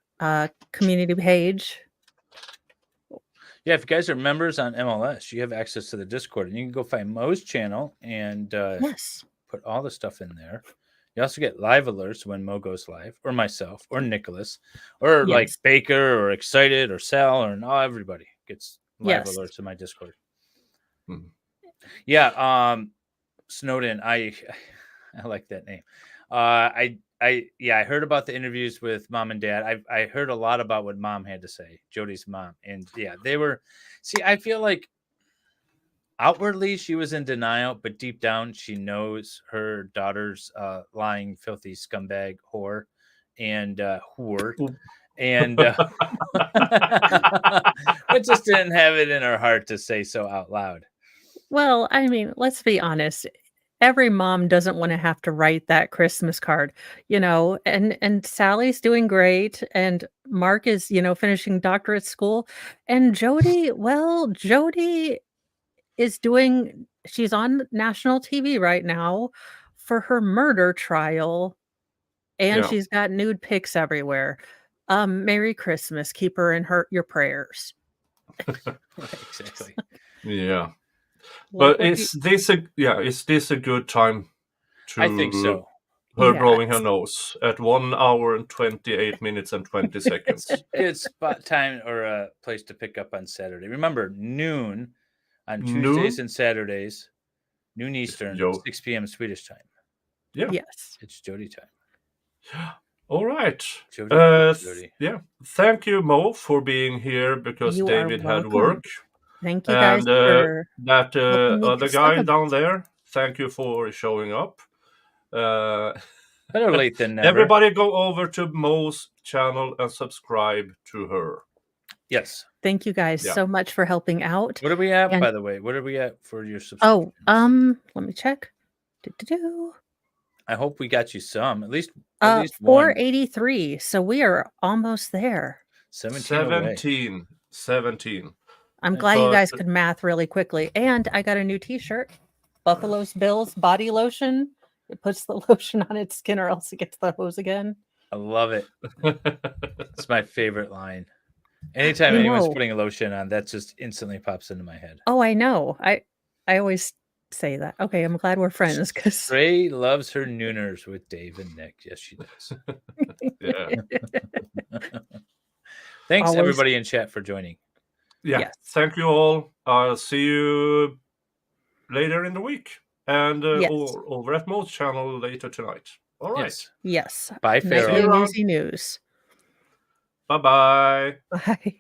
community page. Yeah, if you guys are members on MLS, you have access to the Discord, and you can go find Mo's channel and Yes, put all the stuff in there. You also get live alerts when Mo goes live, or myself, or Nicholas, or like Yes. Baker, or Excited, or Sal, or everybody gets live Yes. alerts in my Discord. Mhm. Yeah, Snowden. I like that name. I heard about the interviews with mom and dad. I heard a lot about what mom had to say, Jodi's mom, and yeah, they were. See, I feel like outwardly she was in denial, but deep down she knows her daughter's lying, filthy scumbag whore and whore, and but just didn't have it in her heart to say so out loud. Well, I mean, let's be honest. Every mom doesn't want to have to write that Christmas card, and Sally's doing great, and Mark is, finishing doctorate school, and Jodi is she's on national TV right now for her murder trial, and Yeah. she's got nude pics everywhere. Merry Christmas. Keep her in your prayers. Exactly. Yeah. Like But is this a good time to I think so. her Yeah, blowing her nose at 1 hour and 28 minutes and 20 seconds? Good spot time or a place to pick up on Saturday. Remember, noon on Noon? Tuesdays and Saturdays, noon Eastern, Yo. 6 p.m. Swedish time. Yeah. Yes. It's Jodi time. All right. Jodi. Yeah. Thank you, Mo, for being here because You are David had welcome. work. Thank you guys And for that helping me other get guy started. down there, thank you for showing up. Better late than never. Everybody go over to Mo's channel and subscribe to her. Yes. Thank you guys Yeah. so much for helping out. What are we at, And- by the way? What are we at for your subscription? Let me check. I hope we got you some. At least 483. So we are almost there. 17. 17. I'm Nice. glad you But- guys could math really quickly. And I got a new t-shirt. Buffalo's Bills body lotion. It puts the lotion on its skin or else it gets the hose again. I love it. It's my favorite line. Anytime I anyone's know. putting a lotion on, that just instantly pops into my head. Oh, I know. I always say that. Okay, I'm glad we're friends because Trey loves her nooners with Dave and Nick. Yes, she does. Yeah. Thanks, Always. everybody in chat, for joining. Yeah. Yes. Thank you all. I'll see you later in the week. And Yes. or over at Mo's channel later tonight. All right. Yes. yes. Bye, Farrell. Nightly Farrell. newsy news. Bye-bye. Bye.